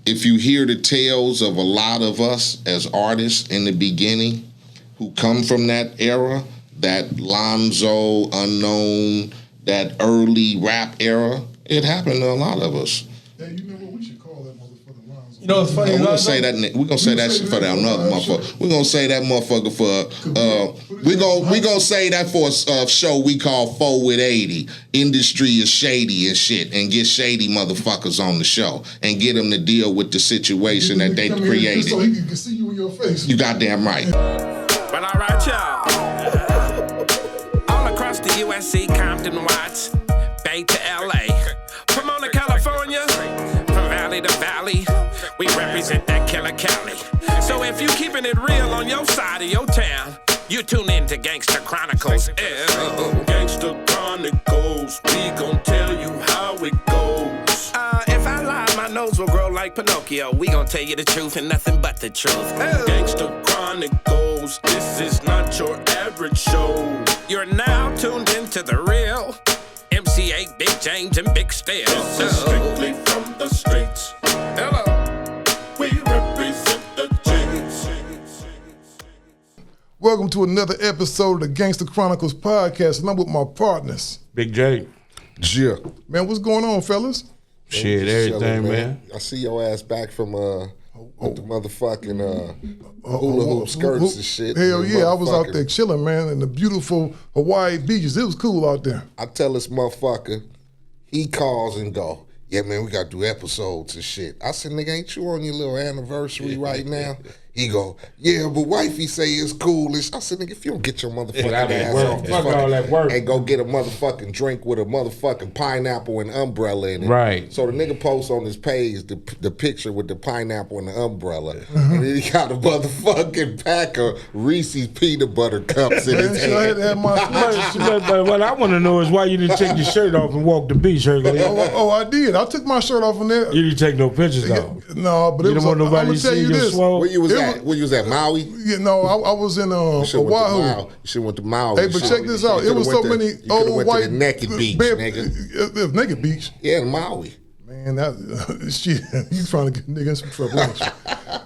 if you hear the tales of a lot of us as artists in the beginning who come from that era, that Lonzo, Unknown, that early rap era, it happened to a lot of us. Hey, you know what? We should call that motherfucker Lonzo. You know what's funny? We're gonna say that. We're gonna say that shit for that another motherfucker. We're gonna say that motherfucker for. We gonna say that for a show we call 4 with 80. Industry is shady and shit, and get shady motherfuckers on the show and get them to deal with the situation that they created. So he can see you in your face. You goddamn right. Well, all right, y'all. All across the USC, Compton, Watts, Bay to LA, Pomona, California, from valley to valley, we represent that killer Cali. So if you keeping it real on your side of your town, you tune in to Gangsta Chronicles. Gangsta Chronicles, we gon' tell you how it goes. If I lie, my nose will grow like Pinocchio. We gon' tell you the truth and nothing but the truth. Gangsta Chronicles, this is not your average show. You're now tuned into the real MC Eiht, Big James, and Big Stairs. This is strictly from the streets. Hello. We represent the James. Welcome to another episode of the Gangsta Chronicles podcast, and I'm with my partners. Big J. Yeah. Man, what's going on, fellas? Shit, everything, man. I see your ass back from with the motherfucking hula hoop skirts and shit. Hell yeah, I was out there chilling, man, in the beautiful Hawaii beaches. It was cool out there. I tell this motherfucker, he calls and go, yeah, man, we got to do episodes and shit. I said, nigga, ain't you on your little anniversary right now? He go, yeah, but wifey say it's coolish. I said, nigga, if you don't get your motherfucking ass off this fucking, and go get a motherfucking drink with a motherfucking pineapple and umbrella in it. Right. So the nigga posts on his page the picture with the pineapple and the umbrella. And then he got a motherfucking pack of Reese's peanut butter cups in his hand. I had to have my But what I want to know is why you didn't take your shirt off and walk the beach, Hercules. Oh, I did. I took my shirt off in there. You didn't take no pictures, though. No, but You it was. don't want nobody I'm to gonna tell see you your this. swole. Where you was at? Where you was at? Maui? Yeah, no, I was in You should Oahu. went to Maui. Hey, but check this out. It was so many old white to the naked beach, nigga. It was naked beach. Yeah, in Maui. Man, that shit. You trying to get nigga in some trouble, ain't you?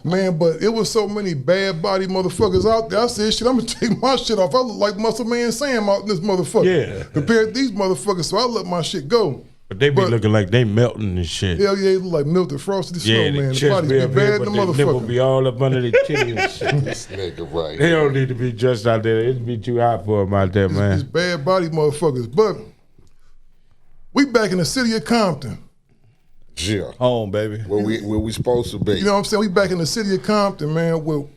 Man, but it was so many bad body motherfuckers out there. I said, shit, I'm gonna take my shit off. I look like Muscle Man Sam out in this motherfucker. Yeah. Compared to these motherfuckers, so I let my shit go. But they be looking like they melting and shit. Hell yeah, they look like melted frosted snow, Yeah, man. the The bodies be up bad here, in the but the nipple motherfucker. be all up under the titty and shit. This nigga right. They don't need to be dressed out there. It'd be too hot for them out there, It's man. bad body motherfuckers. But we back in the city of Compton. Yeah. Home, baby. Where we supposed to be. You know what I'm saying? We back in the city of Compton, man, with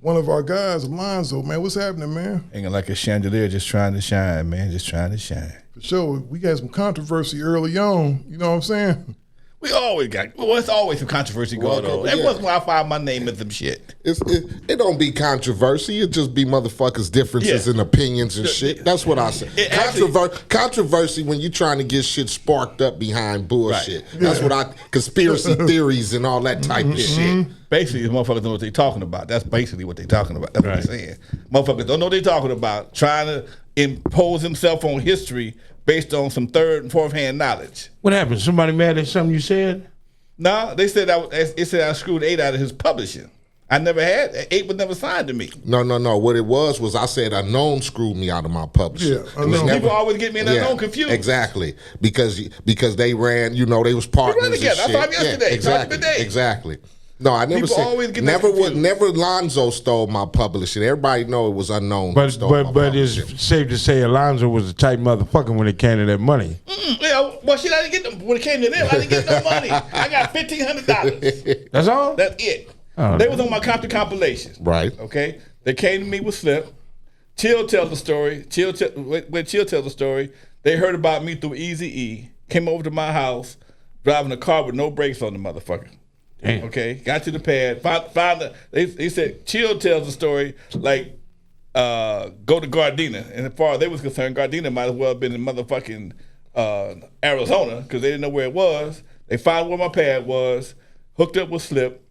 one of our guys, Alonzo, man. What's happening, man? Hanging like a chandelier, just trying to shine, man. Just trying to shine. For sure. We had some controversy early on. You know what I'm saying? We always got, well, it's always some controversy going on. Every once in a while I find my name in some shit. It don't be controversy. It just be motherfuckers' differences in opinions and shit. That's what I say. Controversy when you trying to get shit sparked up behind bullshit. Right. That's conspiracy theories and all that type of shit. Basically, motherfuckers know what they talking about. That's basically what they talking about. That's what I'm saying. Motherfuckers don't know what they talking about. Trying to impose himself on history based on some third and fourth hand knowledge. What happened? Somebody mad at something you said? No, they said I screwed Eiht out of his publishing. I never had. Eiht was never signed to me. No. What it was I said Unknown screwed me out of my publishing. Yeah, people always get me in Unknown confused. Exactly. Because they ran, they was partners and together. shit. I saw him yesterday. Exactly. No, I never said. Never Lonzo stole my publishing. Everybody know it was Unknown. But it's safe to say Alonzo was a tight motherfucker when it came to that money. Yeah, well, shit, I didn't get them when it came to them. I didn't get no money. I got $1,500. That's all. That's it. Oh, they was on my Compton compilations. Right. Okay. They came to me with Slip. Chill tells the story. When Chill tells the story, they heard about me through Eazy-E. Came over to my house, driving a car with no brakes on the motherfucker. Damn. Okay, got to the pad. They said Chill tells the story like go to Gardena, and as far as they was concerned, Gardena might as well have been in motherfucking Arizona because they didn't know where it was. They found where my pad was, hooked up with Slip.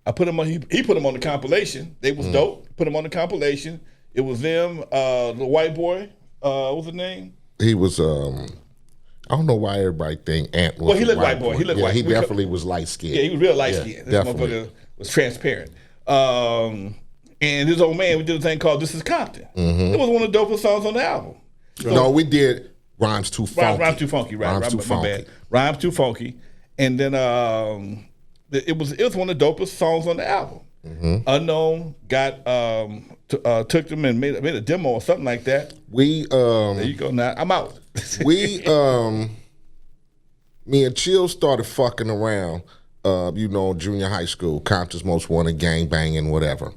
I put him on. He put him on the compilation. They was dope. Put him on the compilation. It was them, the white boy. What was his name? He was. I don't know why everybody think Ant was. Well, he looked white boy. He looked white. He definitely was light skinned. Yeah, he was real light skinned. This motherfucker was transparent. And this old man, we did a thing called "This Is Compton." It was one of the dopest songs on the album. So, no, we did Rhymes Too Funky. Rhymes Too Funky, right? Rhymes Too Funky. Bad. Rhymes Too Funky, and then it was one of the dopest songs on the album. Unknown got took them and made a demo or something like that. There you go. Now I'm out. Me and Chill started fucking around. Junior high school, Compton's Most Wanted, gang banging, whatever.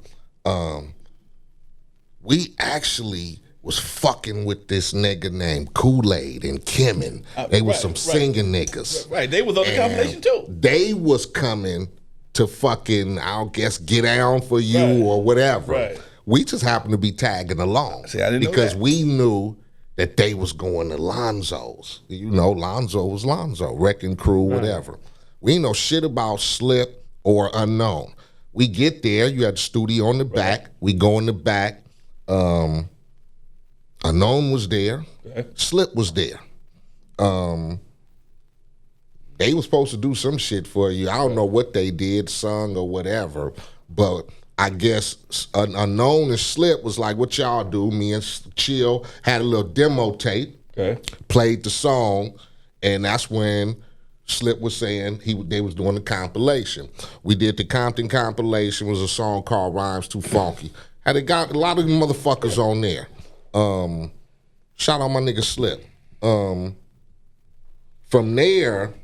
We actually was fucking with this nigga named Kool-Aid and Kimmin. They was some singing niggas. Right, they was on the compilation too. They was coming to fucking, I guess, get down for you or whatever. Right. We just happened to be tagging along. See, I didn't know because that. we knew that they was going to Lonzo's. Lonzo was Lonzo, Wrecking Crew, whatever. We ain't know shit about Slip or Unknown. We get there, you had the studio on the back. We go in the back. Unknown was there. Slip was there. They were supposed to do some shit for you. I don't know what they did, sung or whatever, but I guess Unknown and Slip was like, what y'all do? Me and Chill had a little demo tape, played the song, and that's when Slip was saying they was doing the compilation. We did the Compton compilation. It was a song called Rhymes Too Funky. Had it got a lot of motherfuckers on there. Shout out my nigga Slip. From there,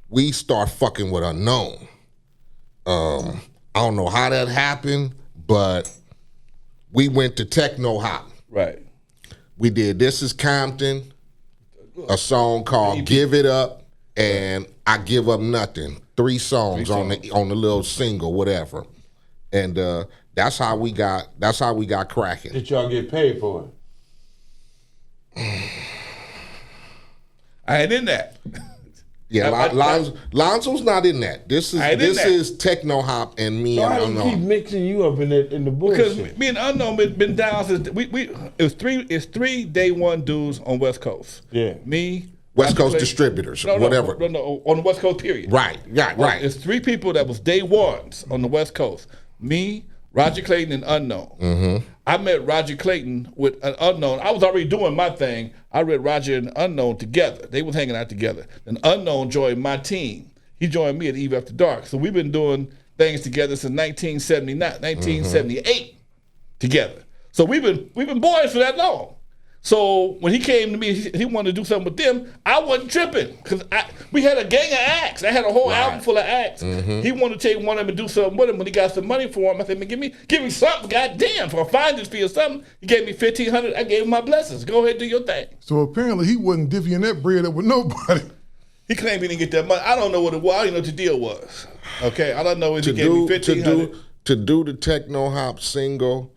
we start fucking with Unknown. I don't know how that happened, but we went to Techno Hop. Right. We did This Is Compton, a song called Give It Up, and I Give Up Nothing. 3 songs on the little single, whatever. And that's how we got cracking. Did y'all get paid for it? I ain't in that. Yeah, Lonzo's not in that. This is Techno Hop and me. So and I Unknown. keep mixing you up in the bullshit. Because me and Unknown been down since it's three day one dudes on West Coast. Yeah. Me, West Roger Coast Clay- distributors, no, whatever. No, on the West Coast period. Right. It's 3 people that was day ones on the West Coast. Me, Roger Clayton, and Unknown. I met Roger Clayton with an Unknown. I was already doing my thing. I read Roger and Unknown together. They was hanging out together. Then Unknown joined my team. He joined me at Eve After Dark. So we've been doing things together since 1978 together. So we've been boys for that long. So when he came to me, he wanted to do something with them. I wasn't tripping because we had a gang of acts. I had a whole album full of acts. He wanted to take one of them and do something with him. When he got some money for him, I said, "Man, give me something. Goddamn, for a finder's fee or something." He gave me $1,500. I gave him my blessings. Go ahead, do your thing. So apparently he wasn't divvying that bread up with nobody. He claimed he didn't get that money. I don't know what it was. I don't even know what the deal was. Okay, I don't know if he gave me $1,500. To do the Techno Hop single,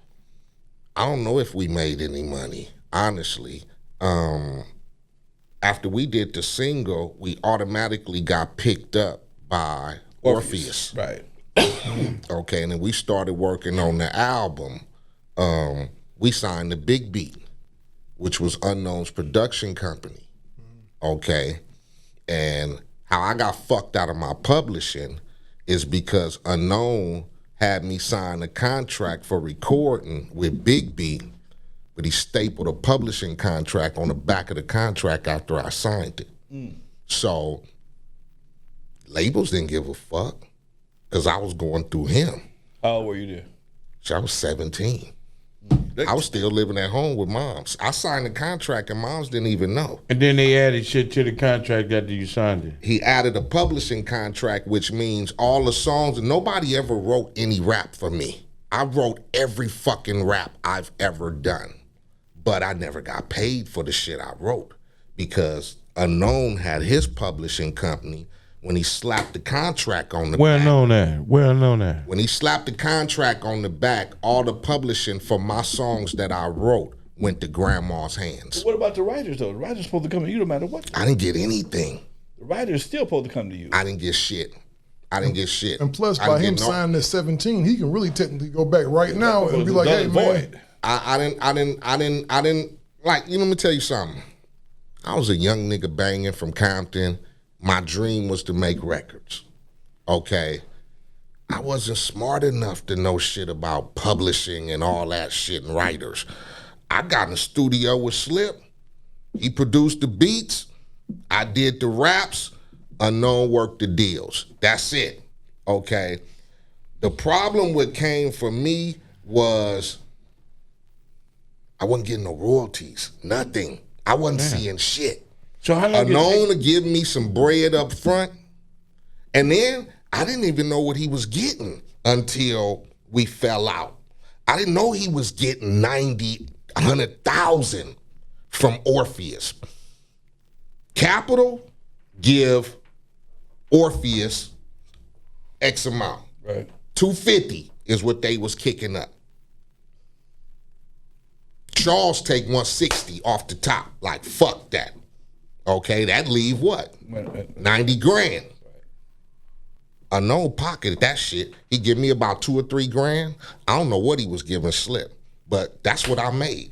I don't know if we made any money. Honestly, after we did the single, we automatically got picked up by Orpheus. Right. Okay, and then we started working on the album. We signed the Big Beat, which was Unknown's production company. Okay, and how I got fucked out of my publishing is because Unknown had me sign a contract for recording with Big Beat, but he stapled a publishing contract on the back of the contract after I signed it. So labels didn't give a fuck because I was going through him. How old were you there? So I was 17. I was still living at home with moms. I signed the contract and moms didn't even know. And then they added shit to the contract after you signed it. He added a publishing contract, which means all the songs, nobody ever wrote any rap for me. I wrote every fucking rap I've ever done. But I never got paid for the shit I wrote because Unknown had his publishing company. When he slapped the contract on the back. Well known that. When he slapped the contract on the back, all the publishing for my songs that I wrote went to grandma's hands. What about the writers, though? The writers supposed to come to you no matter what. I didn't get anything. The writers still supposed to come to you. I didn't get shit. And plus, by him signing at 17, he can really technically go back right now and be like, "Hey, man." I didn't like. Let me tell you something. I was a young nigga banging from Compton. My dream was to make records. Okay. I wasn't smart enough to know shit about publishing and all that shit and writers. I got in the studio with Slip. He produced the beats. I did the raps. Unknown worked the deals. That's it. Okay. The problem what came for me was I wasn't getting no royalties. Nothing. I wasn't seeing shit. So how long Unknown to give me some bread up front. And then I didn't even know what he was getting until we fell out. I didn't know he was getting 90, 100,000 from Orpheus. Capital give Orpheus X amount. Right. 250 is what they was kicking up. Charles take 160 off the top. Like, fuck that. Okay, that leave what? 90 grand. Unknown pocketed that shit. He give me about 2 or 3 grand. I don't know what he was giving Slip, but that's what I made.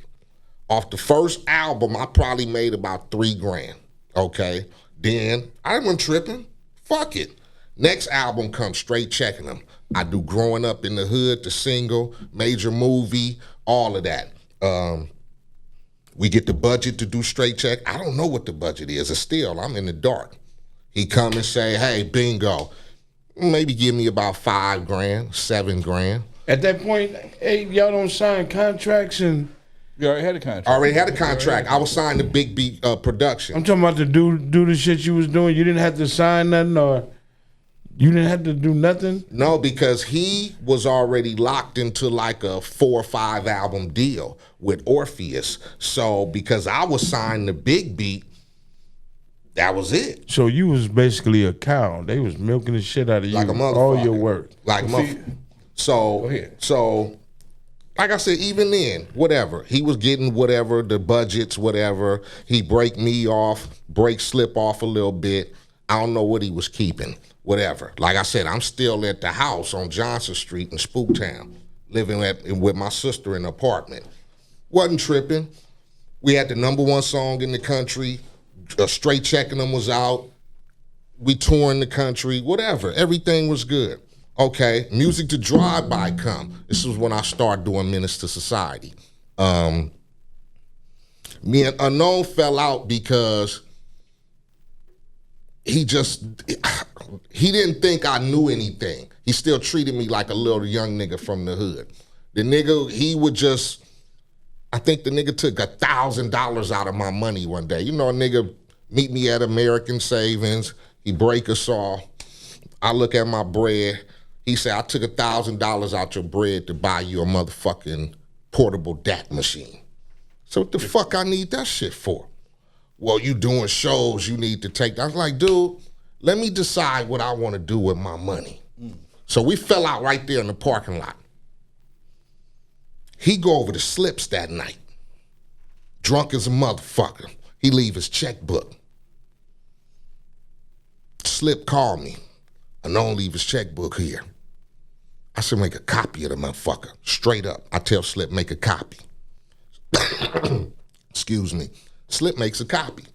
Off the first album, I probably made about 3 grand. Okay, then I wasn't tripping. Fuck it. Next album comes straight checking them. I do Growing Up in the Hood, the single, Major Movie, all of that. We get the budget to do straight check. I don't know what the budget is. It's still, I'm in the dark. He come and say, hey, bingo, maybe give me about 5 grand, 7 grand. At that point, hey, y'all don't sign contracts and... You already had a contract. I already had a contract. I was signed to Big B production. I'm talking about to do the shit you was doing. You didn't have to sign nothing or you didn't have to do nothing? No, because he was already locked into like a 4 or 5 album deal with Orpheus. So because I was signed to Big Beat, that was it. So you was basically a cow. They was milking the shit out of you. Like a motherfucker. All your work. Like a motherfucker. So like I said, even then, whatever. He was getting whatever, the budgets, whatever. He break me off, break Slip off a little bit. I don't know what he was keeping, whatever. Like I said, I'm still at the house on Johnson Street in Spooktown, living with my sister in an apartment. Wasn't tripping. We had the #1 song in the country. Straight Checking Them was out. We touring the country, whatever. Everything was good. Okay, Music to Drive By come. This was when I started doing Menace to Society. Me and Unknown fell out because he didn't think I knew anything. He still treated me like a little young nigga from the hood. The nigga, I think the nigga took $1,000 out of my money one day. You know, a nigga meet me at American Savings. He break us off. I look at my bread. He said, I took $1,000 out your bread to buy you a motherfucking portable DAT machine. So what the fuck I need that shit for? Well, you doing shows, you need to take that. I was like, dude, let me decide what I want to do with my money. So we fell out right there in the parking lot. He go over to Slips that night. Drunk as a motherfucker. He leave his checkbook. Slip called me. I don't leave his checkbook here. I said, make a copy of the motherfucker. Straight up. I tell Slip, make a copy. Excuse me. Slip makes a copy.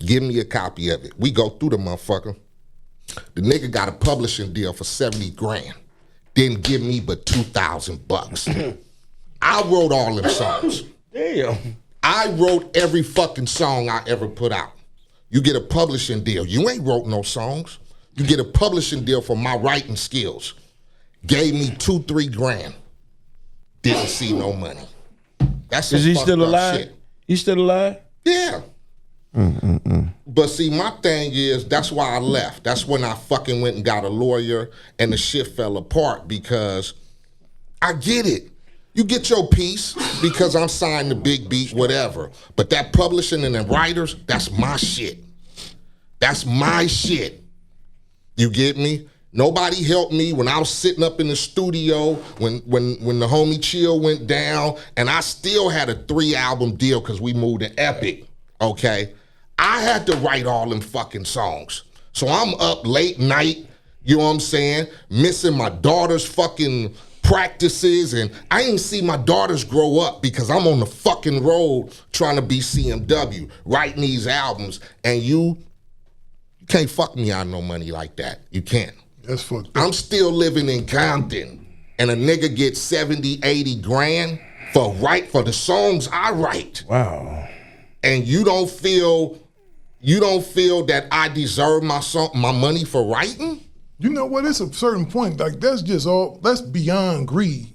Give me a copy of it. We go through the motherfucker. The nigga got a publishing deal for 70 grand. Didn't give me but $2,000. I wrote all them songs. Damn. I wrote every fucking song I ever put out. You get a publishing deal. You ain't wrote no songs. You get a publishing deal for my writing skills. Gave me 2-3 grand. Didn't see no money. That's some Is he fucked still up alive? shit. He still alive? Yeah. But see, my thing is, that's why I left. That's when I fucking went and got a lawyer and the shit fell apart because I get it. You get your piece because I'm signed to Big Beat, whatever. But that publishing and the writers, that's my shit. That's my shit. You get me? Nobody helped me when I was sitting up in the studio when the homie Chill went down, and I still had a 3-album deal because we moved to Epic, okay? I had to write all them fucking songs. So I'm up late night, you know what I'm saying, missing my daughter's fucking practices, and I ain't see my daughters grow up because I'm on the fucking road trying to be CMW, writing these albums, and you can't fuck me out of no money like that. You can't. That's fucked up. I'm still living in Compton, and a nigga gets 70, 80 grand for the songs I write. Wow. And you don't feel that I deserve my money for writing? You know what? It's a certain point. Like that's beyond greed.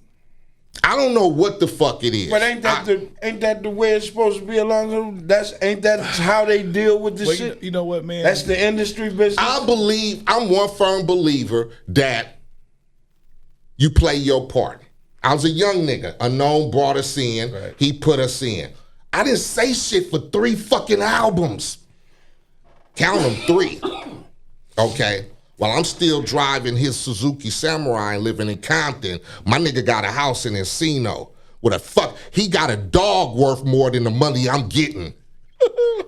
I don't know what the fuck it is. But ain't that the way it's supposed to be, Alonzo? Ain't that how they deal with this shit? You know what, man? That's the industry business. I'm one firm believer that you play your part. I was a young nigga. Unknown brought us in. Right. He put us in. I didn't say shit for 3 fucking albums. Count them 3. Okay? While I'm still driving his Suzuki Samurai and living in Compton, my nigga got a house in Encino. He got a dog worth more than the money I'm getting.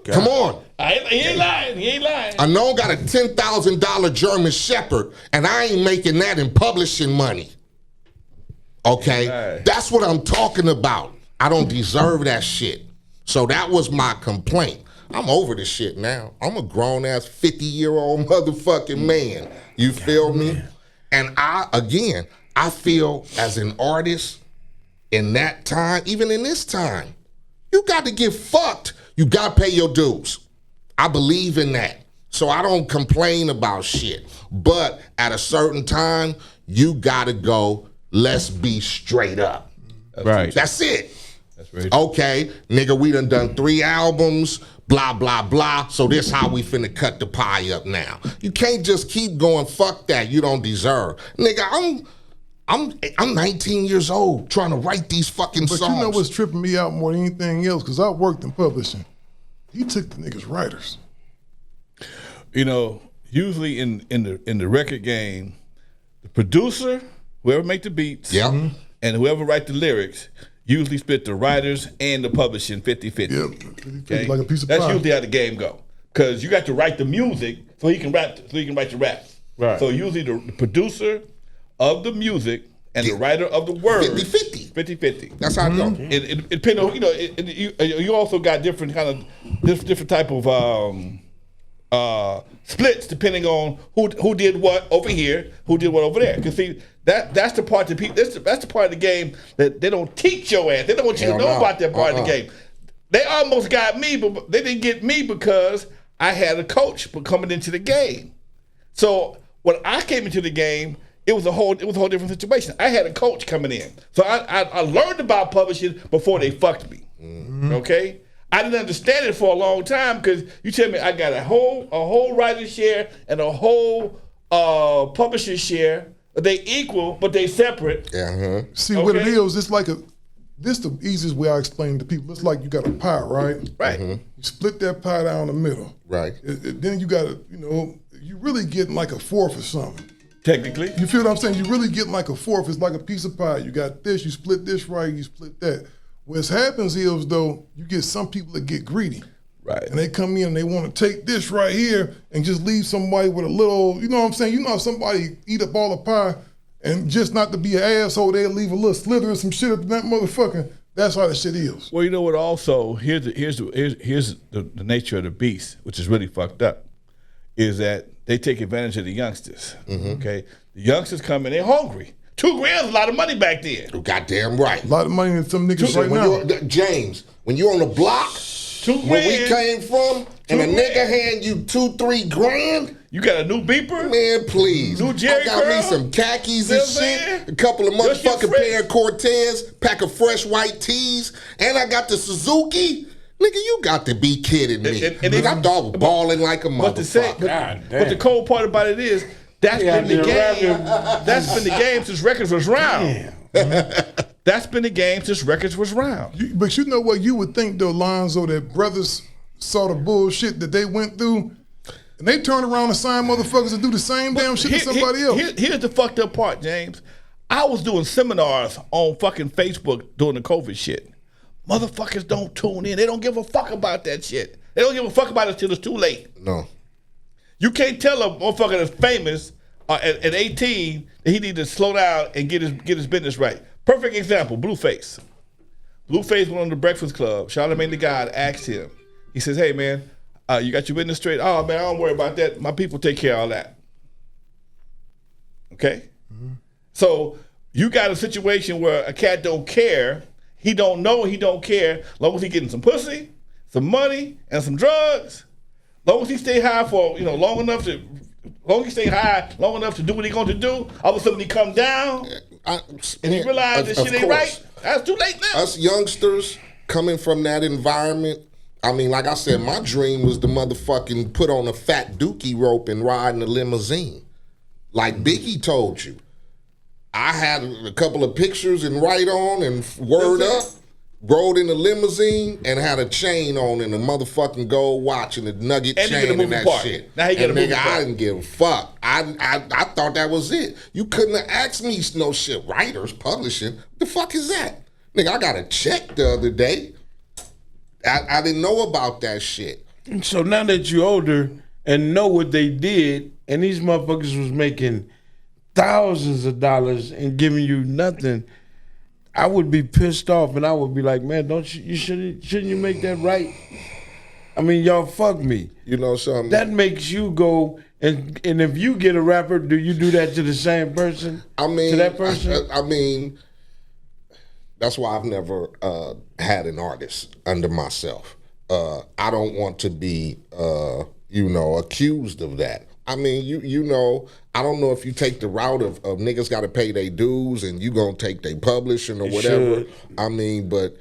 Come on. He ain't lying. Unknown got a $10,000 German Shepherd, and I ain't making that in publishing money. Okay? Right. That's what I'm talking about. I don't deserve that shit. So that was my complaint. I'm over this shit now. I'm a grown-ass 50-year-old motherfucking man. You feel me? And I feel as an artist in that time, even in this time, you got to get fucked. You got to pay your dues. I believe in that. So I don't complain about shit. But at a certain time, you got to go, let's be straight up. Right. That's it. That's right. Okay, nigga, we done 3 albums, blah, blah, blah, so this how we finna cut the pie up now. You can't just keep going, fuck that, you don't deserve. Nigga, I'm 19 years old trying to write these fucking songs. But you know what's tripping me out more than anything else, because I worked in publishing. He took the niggas writers. You know, usually in the record game, the producer, whoever make the beats, yeah, and whoever write the lyrics, usually split the writers and the publishing 50-50. Yep. Okay? Like a piece of That's pie. usually how the game go. Because you got to write the music so he can write the raps. Right. So usually the producer of the music and the writer of the words 50-50. 50-50. That's how it goes. It depends on, you also got different type of splits depending on who did what over here, who did what over there. Because see, that's the part that people, that's the part of the game that they don't teach your ass. They don't want you to know about that part of the game. They almost got me, but they didn't get me because I had a coach coming into the game. So when I came into the game, it was a whole different situation. I had a coach coming in, so I learned about publishing before they fucked me. Mm-hmm. Okay. I didn't understand it for a long time because you tell me I got a whole writer share and a whole publisher share. They equal, but they separate. Uh-huh. See, what it is, it's like this the easiest way I explain to people. It's like you got a pie, right? Right. Mm-hmm. You split that pie down the middle. Right. Then you got to, you really getting like a fourth or something. Technically. You feel what I'm saying? You really getting like a fourth. It's like a piece of pie. You got this, you split this right, you split that. What happens is, though, you get some people that get greedy. Right. And they come in and they want to take this right here and just leave somebody with a little, you know what I'm saying? You know, if somebody eat up all the pie and just not to be an asshole, they'll leave a little slither and some shit up in that motherfucker. That's how the shit is. Well, you know what? Also, here's the nature of the beast, which is really fucked up, is that they take advantage of the youngsters. Mm-hmm. Okay, the youngsters come in, they're hungry. $2 grand is a lot of money back then. You're goddamn right. A lot of money in some niggas right now. James, when you on the block, where we came from, and a nigga hand you $2-3 grand. You got a new beeper? Man, please. New Jerry I got me some khakis and shit, a couple of motherfucking pair of Cortez, pack of fresh white tees, and I got the Suzuki. Nigga, you got to be kidding me. And nigga, I'm dog balling like a motherfucker. But the cold part about it is, that's been the game. That's been the game since records was round. That's been the game since records was round. But you know what? You would think, though, Alonzo, that brothers saw the bullshit that they went through, and they turn around and sign motherfuckers and do the same damn shit to somebody else. Here's the fucked up part, James. I was doing seminars on fucking Facebook during the COVID shit. Motherfuckers don't tune in. They don't give a fuck about that shit. They don't give a fuck about it till it's too late. No. You can't tell a motherfucker that's famous at 18, he needed to slow down and get his business right. Perfect example, Blueface. Blueface went on the Breakfast Club. Charlamagne the God asked him. He says, "Hey man, you got your business straight? Oh man, I don't worry about that. My people take care of all that." Okay? Mm-hmm. So you got a situation where a cat don't care. He don't know, he don't care. As long as he getting some pussy, some money, and some drugs. As long as he stay high for, long enough to do what he going to do, all of a sudden he come down and he realize this shit ain't right. That's too late now. Us youngsters coming from that environment, I mean, like I said, my dream was to motherfucking put on a fat dookie rope and ride in a limousine. Like Biggie told you. I had a couple of pictures and write on and word up, rode in a limousine and had a chain on and a motherfucking gold watch and a nugget chain and that shit. Now he got a movie part. I didn't give a fuck. I thought that was it. You couldn't have asked me no shit. Writers, publishing, what the fuck is that? Nigga, I got a check the other day. I didn't know about that shit. So now that you're older and know what they did, and these motherfuckers was making thousands of dollars and giving you nothing, I would be pissed off and I would be like, man, shouldn't you make that right? I mean, y'all fuck me. You know something? That makes you go and if you get a rapper, do you do that to the same person? I mean, to that person? I mean, that's why I've never had an artist under myself. I don't want to be, accused of that. I mean, I don't know if you take the route of niggas got to pay their dues and you gonna take their publishing or whatever. Should. I mean, but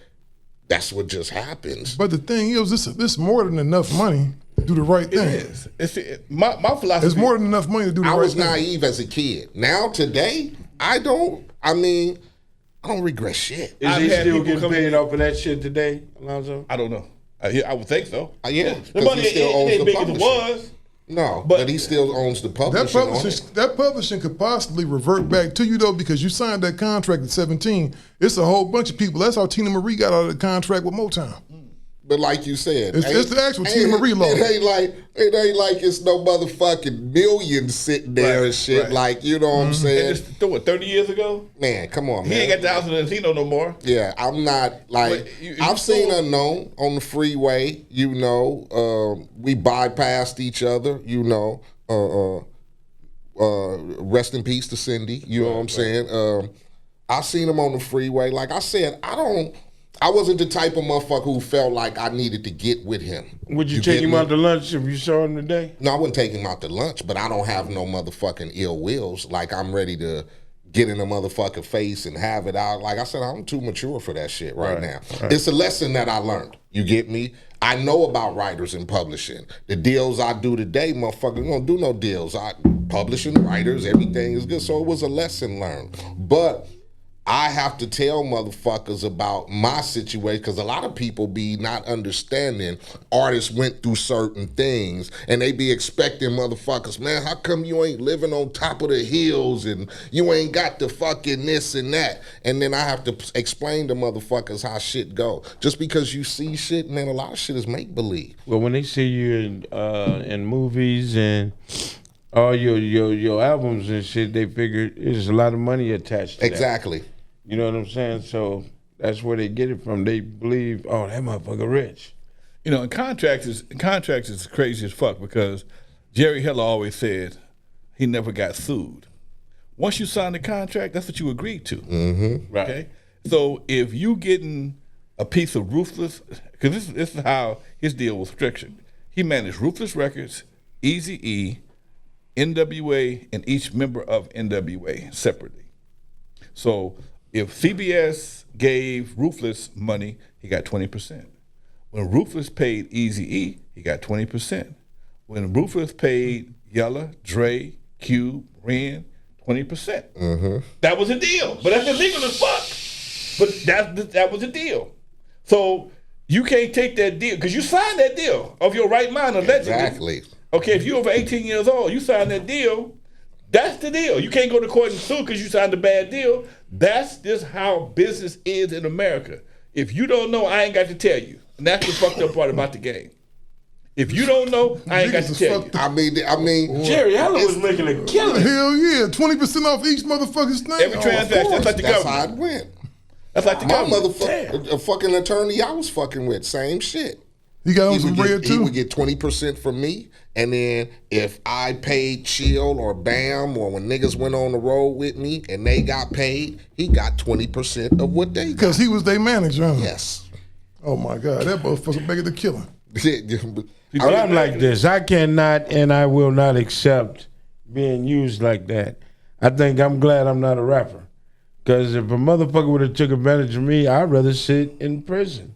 that's what just happens. But the thing is, this more than enough money to do the right thing. It is. My philosophy. It's more than enough money to do the right thing. I was naive as a kid. Now today, I don't regret shit. Is he still getting paid off of that shit today, Alonzo? I don't know. I would think so. Yeah, the money ain't big as it was. No, but he still owns the publishing. That publishing could possibly revert back to you though, because you signed that contract at 17. It's a whole bunch of people. That's how Tina Marie got out of the contract with Motown. But like you said, it's the actual Tina Marie law. It ain't like it's no motherfucking millions sitting there and shit. Right. Like, you know what I'm saying? And it's 30 years ago? Man, come on, man. He ain't got the house in Encino no more. Yeah, I'm not like I've seen Unknown on the freeway. We bypassed each other. Rest in peace to Cindy. You know what I'm saying? I seen him on the freeway. Like I said, I wasn't the type of motherfucker who felt like I needed to get with him. Would you take him out to lunch if you saw him today? No, I wouldn't take him out to lunch, but I don't have no motherfucking ill wills. Like, I'm ready to get in a motherfucking face and have it out. Like I said, I'm too mature for that shit right now. Right. It's a lesson that I learned. You get me? I know about writers and publishing. The deals I do today, motherfucker, don't do no deals. Publishing, writers, everything is good. So it was a lesson learned. But I have to tell motherfuckers about my situation because a lot of people be not understanding artists went through certain things and they be expecting motherfuckers, man, how come you ain't living on top of the hills and you ain't got the fucking this and that? And then I have to explain to motherfuckers how shit go. Just because you see shit, man, a lot of shit is make-believe. Well, when they see you in movies and all your albums and shit, they figure there's a lot of money attached to exactly. That. You know what I'm saying? So that's where they get it from. They believe, oh, that motherfucker rich. And contracts is crazy as fuck because Jerry Heller always said he never got sued. Once you sign the contract, that's what you agreed to. Mm-hmm. Right. Okay? So if you getting a piece of Ruthless, because this is how his deal was structured. He managed Ruthless Records, Eazy-E, NWA, and each member of NWA separately. So if CBS gave Ruthless money, he got 20%. When Ruthless paid Eazy-E, he got 20%. When Ruthless paid Yella, Dre, Cube, Ren, 20%. Mm-hmm. That was a deal, but that's illegal as fuck. But that was a deal. So you can't take that deal because you signed that deal of your right mind allegedly. Exactly. Okay, if you're over 18 years old, you signed that deal. That's the deal. You can't go to court and sue because you signed a bad deal. That's just how business is in America. If you don't know, I ain't got to tell you. And that's the fucked up part about the game. If you don't know, I ain't got to Niggas is tell you. fucked I mean, Jerry Heller was making a killing. Hell yeah, 20% off each motherfucker's thing. Every transaction, that's like the that's how government. it went. That's like the My government. motherfucker, a fucking attorney I was fucking with, same shit. He got on some bread He too. would get 20% from me, and then if I paid Chill or Bam or when niggas went on the road with me and they got paid, he got 20% of what they got. Because he was their manager. Huh? Yes. Oh my God, that motherfucker making the killing. But I'm like this. I cannot and I will not accept being used like that. I think I'm glad I'm not a rapper. Because if a motherfucker would have took advantage of me, I'd rather sit in prison.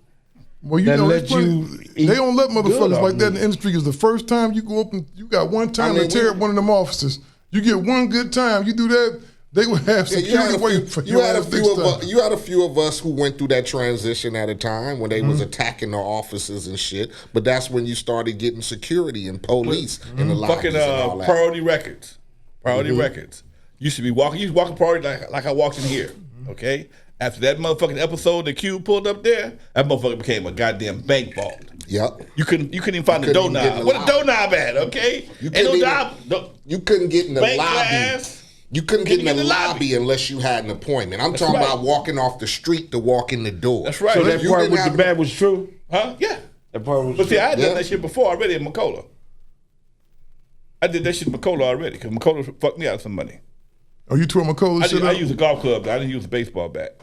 Well, you That know, let it's funny. you They don't let good motherfuckers off like that in me. the industry because the first time you go up and you got one time I mean, to tear up one of them offices. You get one good time. You do that, they would have security waiting for you had a ass few next of time. us, you had a few of us who went through that transition at a time when they was attacking the offices and shit. But that's when you started getting security and police in the lobbies Fucking and all that. Priority Records. Priority Records. Used to be walking. You used to walk Priority like I walked in here. Okay. After that motherfucking episode that Q pulled up there, that motherfucker became a goddamn bank vault. Yep. You couldn't even find the couldn't even get in doorknob. the What a lobby. doorknob at? Okay. You Ain't no couldn't knob. even- No. You couldn't get in the Bank lobby. glass. You couldn't get in Couldn't the get in the lobby unless you had an appointment. I'm That's talking right. about walking off the street to walk in the door. That's right. So that You part didn't with the have- bad was true? Huh? Yeah. That part was But see, true. I had Yeah. done that shit before already in McCullough. I did that shit in McCullough already because McCullough fucked me out of some money. Oh, you tore McCullough shit I up? used a golf club. I didn't use a baseball bat.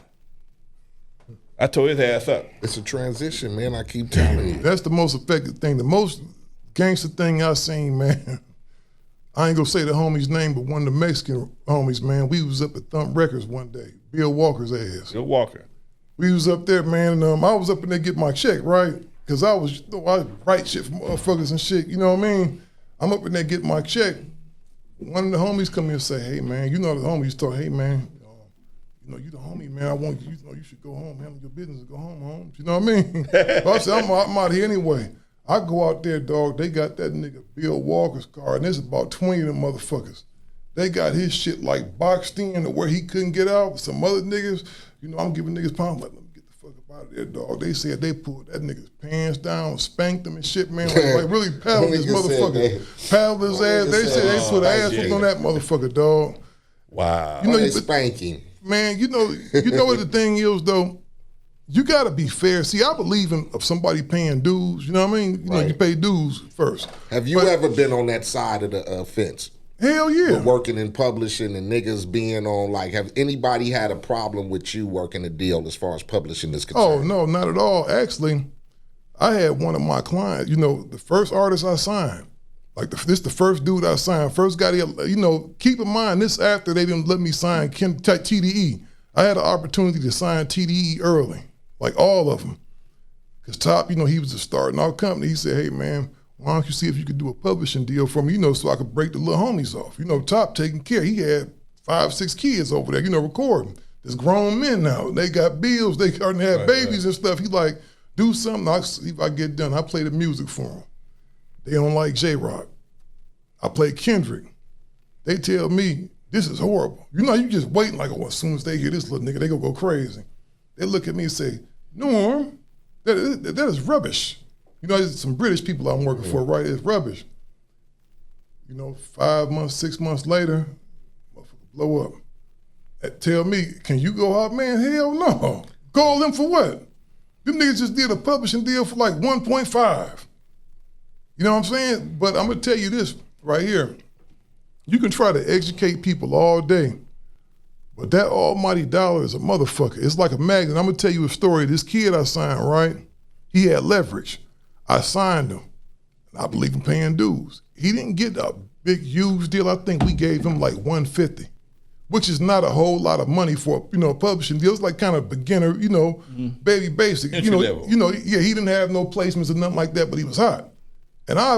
I tore his ass up. It's a transition, man. I keep telling you. That's the most effective thing. The most gangster thing I seen, man. I ain't gonna say the homie's name, but one of the Mexican homies, man. We was up at Thump Records one day. Bill Walker's ass. Bill Walker. We was up there, man, and I was up in there getting my check, right? Because I write shit for motherfuckers and shit, you know what I mean? I'm up in there getting my check. One of the homies come in and say, hey, man, you know the homies talk, hey, man, you the homie, man. I want you, you should go home, handle your business and go home, Holmes. You know what I mean? So I said, I'm out here anyway. I go out there, dog. They got that nigga Bill Walker's car, and there's about 20 of them motherfuckers. They got his shit like boxed in to where he couldn't get out. Some other niggas, I'm giving niggas pound. Like, let me get the fuck up out of there, dog. They said they pulled that nigga's pants down, spanked him and shit, man. Like really paddled this Nigga said motherfucker. Paddled his ass. They said they put ass whooped on that motherfucker, dog. Wow. You know, They spanking. man, you know what the thing is though. You gotta be fair. See, I believe in of somebody paying dues. You know what I mean? You know, you pay dues first. Have you ever been on that side of the fence? Hell yeah. Working in publishing and niggas being on, like, have anybody had a problem with you working a deal as far as publishing is Oh concerned? no, not at all. Actually, I had one of my clients. The first artist I signed. Like this, the first dude I signed. First guy. Keep in mind this after they didn't let me sign TDE. I had an opportunity to sign TDE early. Like all of them. Because Top, he was just starting our company. He said, hey man, why don't you see if you could do a publishing deal for me, so I could break the little homies off. Top taking care. He had 5-6 kids over there, recording. There's grown men now. They got bills. They starting to have babies and stuff. He like, do something. I'll see if I get done. I play the music for them. They don't like J-Rock. I play Kendrick. They tell me, this is horrible. You just waiting like, as soon as they hear this little nigga, they gonna go crazy. They look at me and say, Norm, that is rubbish. There's some British people I'm working for, right? It's rubbish. 5 months, 6 months later, motherfucker blow up. Tell me, can you go out, man? Hell no. Call them for what? Them niggas just did a publishing deal for like 1.5. You know what I'm saying? But I'm gonna tell you this right here. You can try to educate people all day, but that almighty dollar is a motherfucker. It's like a magnet. I'm gonna tell you a story. This kid I signed, right? He had leverage. I signed him. And I believe in paying dues. He didn't get a big, huge deal. I think we gave him like $150, which is not a whole lot of money for a publishing deal. It's like kind of beginner, baby basic. Entry level. Yeah, he didn't have no placements or nothing like that, but he was hot. And I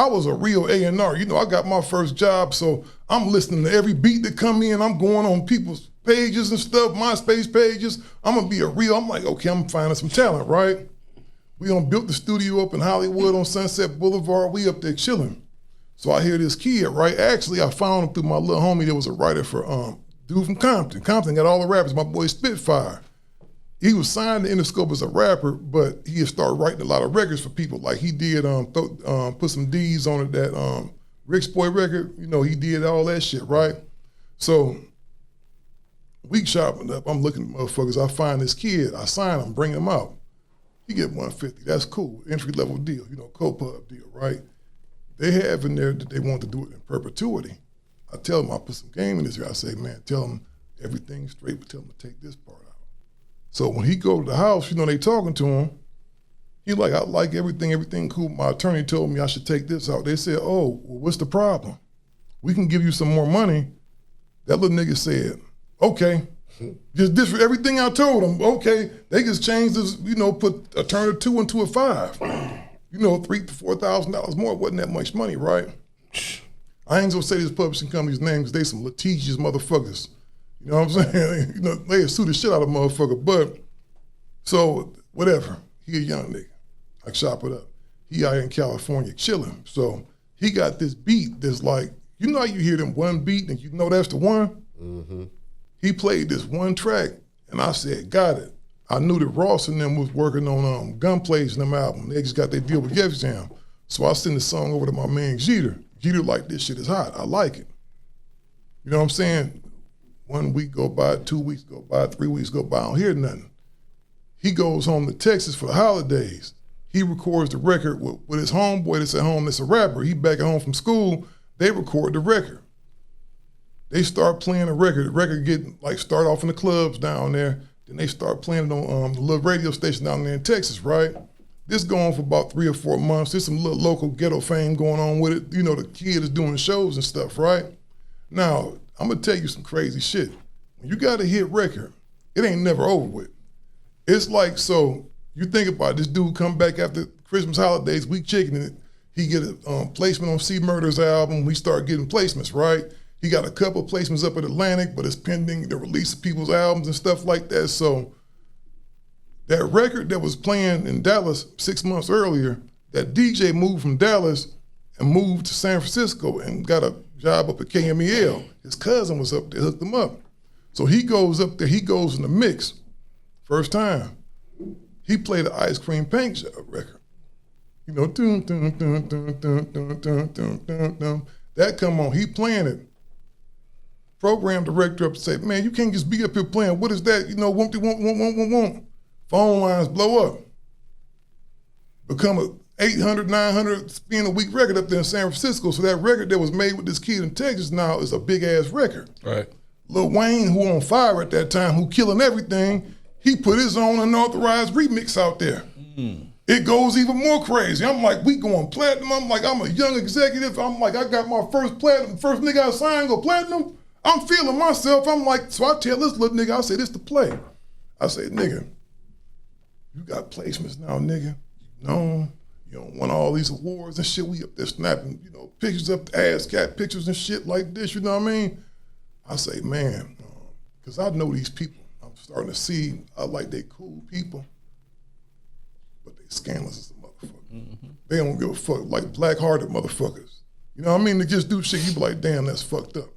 was a real A&R. I got my first job, so I'm listening to every beat that come in. I'm going on people's pages and stuff, MySpace pages. I'm gonna be I'm like, okay, I'm finding some talent, right? We built the studio up in Hollywood on Sunset Boulevard. We up there chilling. So I hear this kid, right? Actually, I found him through my little homie that was a writer for dude from Compton. Compton got all the rappers. My boy Spitfire. he was signed to Interscope as a rapper, but he had started writing a lot of records for people. Like he did put some D's on it, that Rick's Boy record. You know, he did all that shit, right? So we shopping up. I'm looking at motherfuckers. I find this kid. I sign him, bring him out. He get 150. That's cool. Entry level deal, you know, co-pub deal, right? They have in there that they want to do it in perpetuity. I tell them I put some game in this here. I say, man, tell them everything's straight, but tell them to take this part out. So when he go to the house, you know, they talking to him. He like, I like everything cool. My attorney told me I should take this out. They said, oh, well, what's the problem? We can give you some more money. That little nigga said, okay. Just this everything I told them, okay. They just changed this, you know, turn a 2 into a 5. You know, $3,000 to $4,000 more. It wasn't that much money, right? I ain't gonna say this publishing company's name because they some litigious motherfuckers. You know what I'm saying? You know, they sue the shit out of a motherfucker. But, so, whatever. He a young nigga. I chop it up. He out in California chilling. So, he got this beat that's like, you know how you hear them one beat and you know that's the one? Mm-hmm. He played this one track and I said, got it. I knew that Ross and them was working on Gunplays in them album. They just got their deal with Def Jam. So I sent the song over to my man Jeter. Jeter like, this shit is hot. I like it. You know what I'm saying? 1 week go by, 2 weeks go by, 3 weeks go by, I don't hear nothing. He goes home to Texas for the holidays. He records the record with his homeboy that's at home that's a rapper. He back at home from school, they record the record. They start playing the record. The record getting, like, start off in the clubs down there. Then they start playing it on the little radio station down there in Texas, right? This going for about 3 or 4 months. There's some little local ghetto fame going on with it. You know, the kid is doing shows and stuff, right? Now, I'm gonna tell you some crazy shit. When you got a hit record, it ain't never over with. It's like, so you think about it, this dude come back after Christmas holidays, week chicken it. He get a placement on C Murder's album. We start getting placements, right? He got a couple placements up at Atlantic, but it's pending the release of people's albums and stuff like that. So that record that was playing in Dallas 6 months earlier, that DJ moved from Dallas and moved to San Francisco and got a job up at KMEL. His cousin was up there, hooked him up. So he goes up there, he goes in the mix. First time, he played the Ice Cream Paint record. You know, dun, dun, dun, dun, dun, dun, dun, dun, dun, dun. That come on, he playing it. Program director up said, man, you can't just be up here playing. What is that? You know, won't. Phone lines blow up. Become a 800, 900 spin a week record up there in San Francisco. So that record that was made with this kid in Texas now is a big ass record. Right. Lil Wayne, who on fire at that time, who killing everything, he put his own unauthorized remix out there. It goes even more crazy. I'm like, we going platinum. I'm like, I'm a young executive. I'm like, I got my first platinum. First nigga I signed go platinum. I'm feeling myself. I'm like, so I tell this little nigga, I say, this the play. I say, nigga, you got placements now, nigga. You know, you don't want all these awards and shit. We up there snapping, you know, pictures up the ass cat pictures and shit like this, you know what I mean? I say, man, because I know these people. I'm starting to see, I like they cool people, but they scandalous as a motherfucker. Mm-hmm. They don't give a fuck, like black-hearted motherfuckers. You know what I mean? They just do shit, you be like, damn, that's fucked up.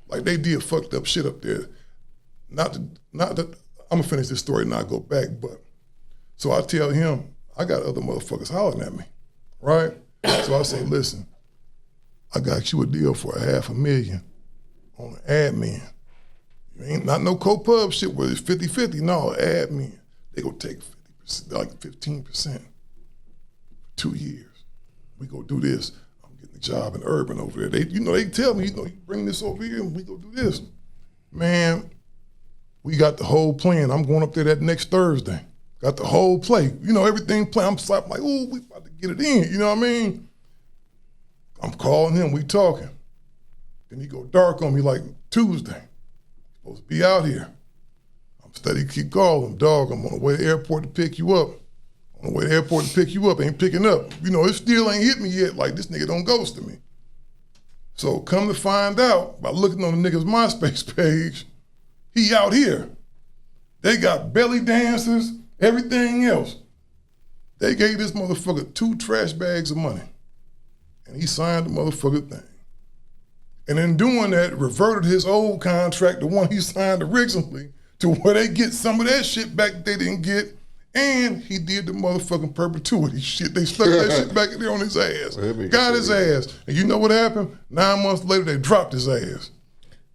Like they did fucked up shit up there. Not that I'm gonna finish this story and not go back, but so I tell him, I got other motherfuckers hollering at me, right? So I say, listen, I got you a deal for $500,000 on an admin. You ain't not no co-pub shit where it's 50-50, no, admin. They gonna take 50%, like 15% for 2 years. We go do this. Getting a job in Urban over there. They, you know, they tell me, you know, you bring this over here and we go do this. Man, we got the whole plan. I'm going up there that next Thursday. Got the whole play. You know, everything planned. I'm slapping like, oh, we about to get it in. You know what I mean? I'm calling him, we talking. Then he go dark on me like Tuesday. Supposed to be out here. I'm steady keep calling, dog, I'm on the way to the airport to pick you up. On the way to the airport to pick you up, ain't picking up. You know, it still ain't hit me yet, like this nigga don't ghost to me. So come to find out, by looking on the nigga's MySpace page, he out here. They got belly dancers, everything else. They gave this motherfucker 2 trash bags of money. And he signed the motherfucker thing. And in doing that, reverted his old contract, the one he signed originally, to where they get some of that shit back that they didn't get. And he did the motherfucking perpetuity shit. They stuck that shit back there on his ass. Got his ass. And you know what happened? 9 months later, they dropped his ass.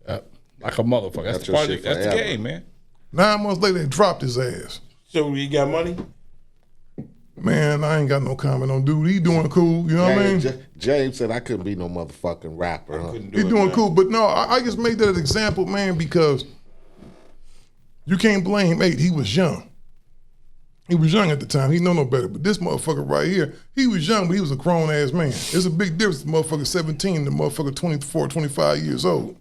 Like a motherfucker. That's the party. That's the game, man. 9 months later, they dropped his ass. So you got money? Man, I ain't got no comment on dude. He doing cool. You know what I mean? James said I couldn't be no motherfucking rapper. Huh? He doing cool. But no, I just made that an example, man, because you can't blame Eiht. He was young. He was young at the time. He know no better. But this motherfucker right here, he was young, but he was a grown-ass man. There's a big difference. The motherfucker 17, the motherfucker 24, 25 years old.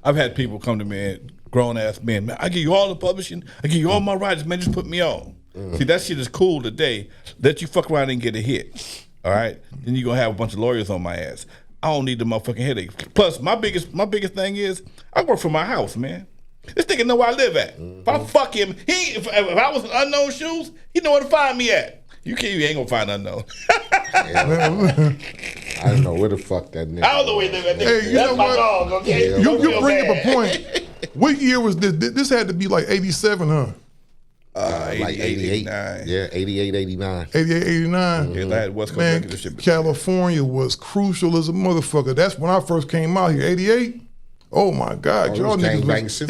I've had people come to me, grown-ass men, man, I give you all the publishing, I give you all my rights, man, just put me on. See, that shit is cool today. Let you fuck around and get a hit, all right? Then you're going to have a bunch of lawyers on my ass. I don't need the motherfucking headache. Plus, my biggest thing is, I work from my house, man. This nigga know where I live at. If I fuck him, if I was in unknown shoes, he know where to find me at. You ain't gonna find unknown. I don't know where the fuck that nigga. I don't know where he live at. Hey, you That's know my what? dog, okay? You bring up a point. What year was this? This had to be like 87, huh? Like 88. Yeah, 88, 89. 88, 89. Yeah, that West Coast Man, record shit. California was crucial as a motherfucker. That's when I first came out here, 88. Oh my God, y'all niggas was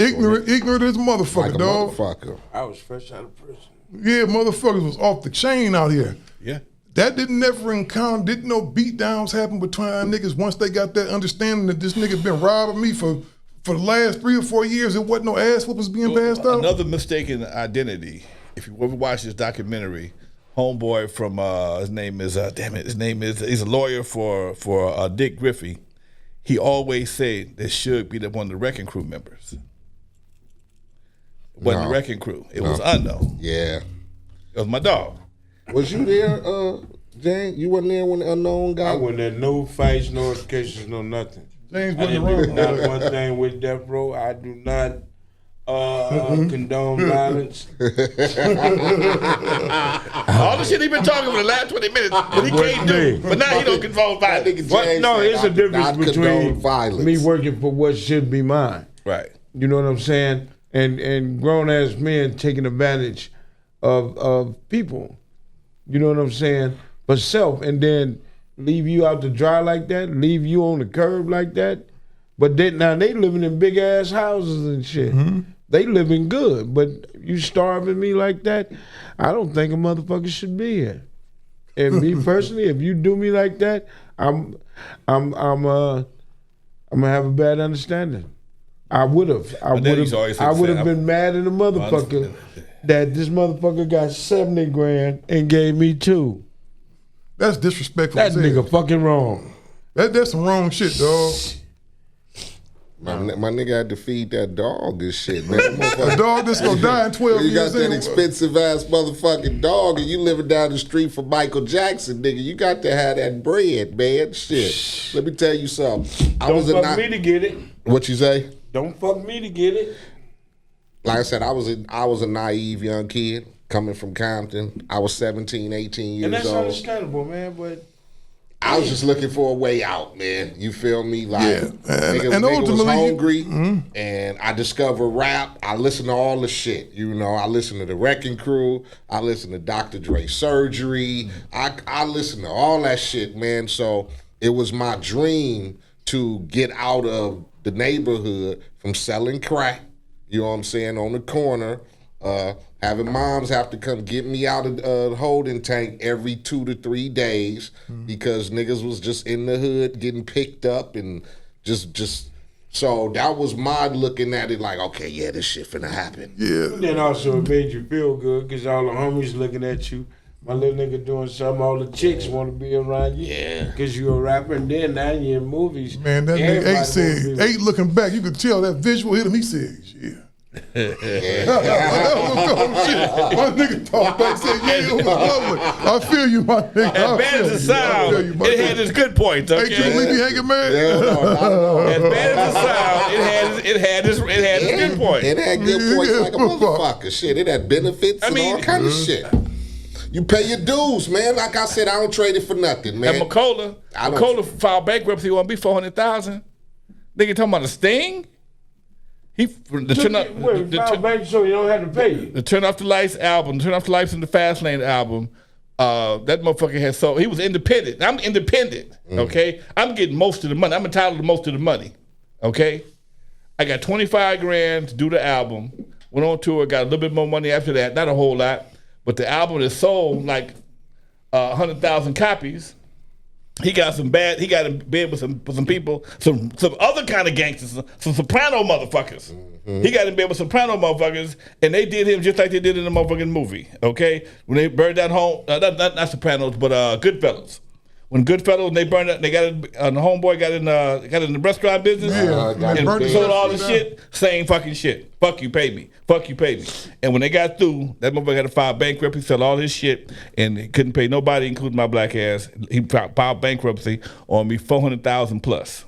ignorant as a motherfucker, Like a dog. motherfucker. I was fresh out of prison. Yeah, motherfuckers was off the chain out here. Yeah. That didn't never encounter, didn't no beat downs happen between niggas once they got that understanding that this nigga been robbing me for the last 3 or 4 years. It wasn't no ass whoopers being passed out. Another mistaken identity. If you ever watch this documentary, homeboy from his name is he's a lawyer for Dick Griffey. He always said there should be one of the Wrecking Crew members. It wasn't the Wrecking Crew. It was unknown. Yeah. It was my dog. Was you there, James? You wasn't there when the unknown guy? I wasn't at no fights, no occasions, no nothing. James I wasn't didn't do around. not one thing with Death Row. I do not condone violence. All the shit he been talking for the last 20 minutes, but he can't do. But now he don't control violence. No, it's a difference I condone between violence. me working for what should be mine. Right. You know what I'm saying? And grown ass men taking advantage of people. You know what I'm saying? But self, and then leave you out to dry like that, leave you on the curb like that. But now they living in big ass houses and shit. Mm-hmm. They living good, but you starving me like that, I don't think a motherfucker should be here. And me personally, if you do me like that, I'm gonna have a bad understanding. I would have been mad at the motherfucker that this motherfucker got 70 grand and gave me 2. That's disrespectful. That nigga fucking wrong. That's some wrong shit, dog. My nigga had to feed that dog and shit, man. A dog that's gonna die in 12 years. You got that anyway. expensive ass motherfucking dog, and you living down the street from Michael Jackson, nigga. You got to have that bread, man. Shit. Let me tell you something. Don't fuck me to get it. What you say? Don't fuck me to get it. Like I said, I was a naive young kid coming from Compton. I was 17, 18 years old. And that's understandable, man, but I was just looking for a way out, man. You feel me? Like, nigga, and nigga was ultimately, hungry, and I discovered rap. I listened to all the shit. You know, I listened to the Wrecking Crew. I listened to Dr. Dre Surgery. I listened to all that shit, man. So it was my dream to get out of the neighborhood from selling crack, you know what I'm saying, on the corner, having moms have to come get me out of the holding tank every 2 to 3 days because niggas was just in the hood getting picked up and just so that was my looking at it like, okay, yeah, this shit finna happen. Yeah. But then also it made you feel good because all the homies looking at you. My little nigga doing something, all the chicks want to be around you. Yeah. Because you a rapper, and then now you're in movies. Man, that nigga Eiht said, Eiht looking back, you could tell that visual hit him. He said, yeah. My nigga talked back, said, yeah, it was lovely. I feel you, my nigga. As bad as it sounds, it had its good points. Okay? Hey, you leave me hanging, man? As bad as it sounds, it had its good points. It had good points like a motherfucker. Shit, it had benefits and all kind of shit. You pay your dues, man. Like I said, I don't trade it for nothing, man. And McCullough filed bankruptcy on me $400,000. Nigga talking about a sting? The Turn so you don't have to pay you. The Turn Off the Lights album, Turn Off the Lights in the Fast Lane album. That motherfucker had sold. He was independent. I'm independent. Okay, I'm getting most of the money. I'm entitled to most of the money. Okay, I got 25 grand to do the album. Went on tour, got a little bit more money after that. Not a whole lot, but the album is sold like 100,000 copies. He got in bed with some people, some other kind of gangsters, some soprano motherfuckers. He got in bed with soprano motherfuckers, and they did him just like they did in the motherfucking movie. Okay, when they burned down home, not Sopranos, but Goodfellas. When Goodfellas, they burned up, they got in, the homeboy got in the restaurant business and sold all the shit. Same fucking shit. Fuck you, pay me. Fuck you, pay me. And when they got through, that motherfucker had to file bankruptcy, sell all his shit, and he couldn't pay nobody, including my black ass. He filed bankruptcy on me, $400,000 plus.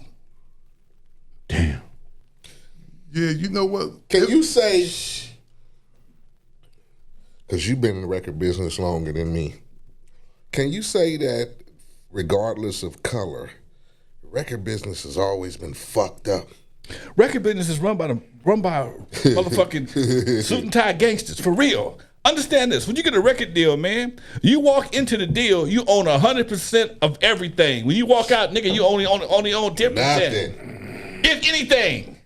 Damn. Yeah, you know what? Can you say, because you've been in the record business longer than me, can you say that regardless of color, record business has always been fucked up? Record business is run by motherfucking suit and tie gangsters, for real. Understand this. When you get a record deal, man, you walk into the deal, you own 100% of everything. When you walk out, nigga, you only own 10%. Nothing. If anything.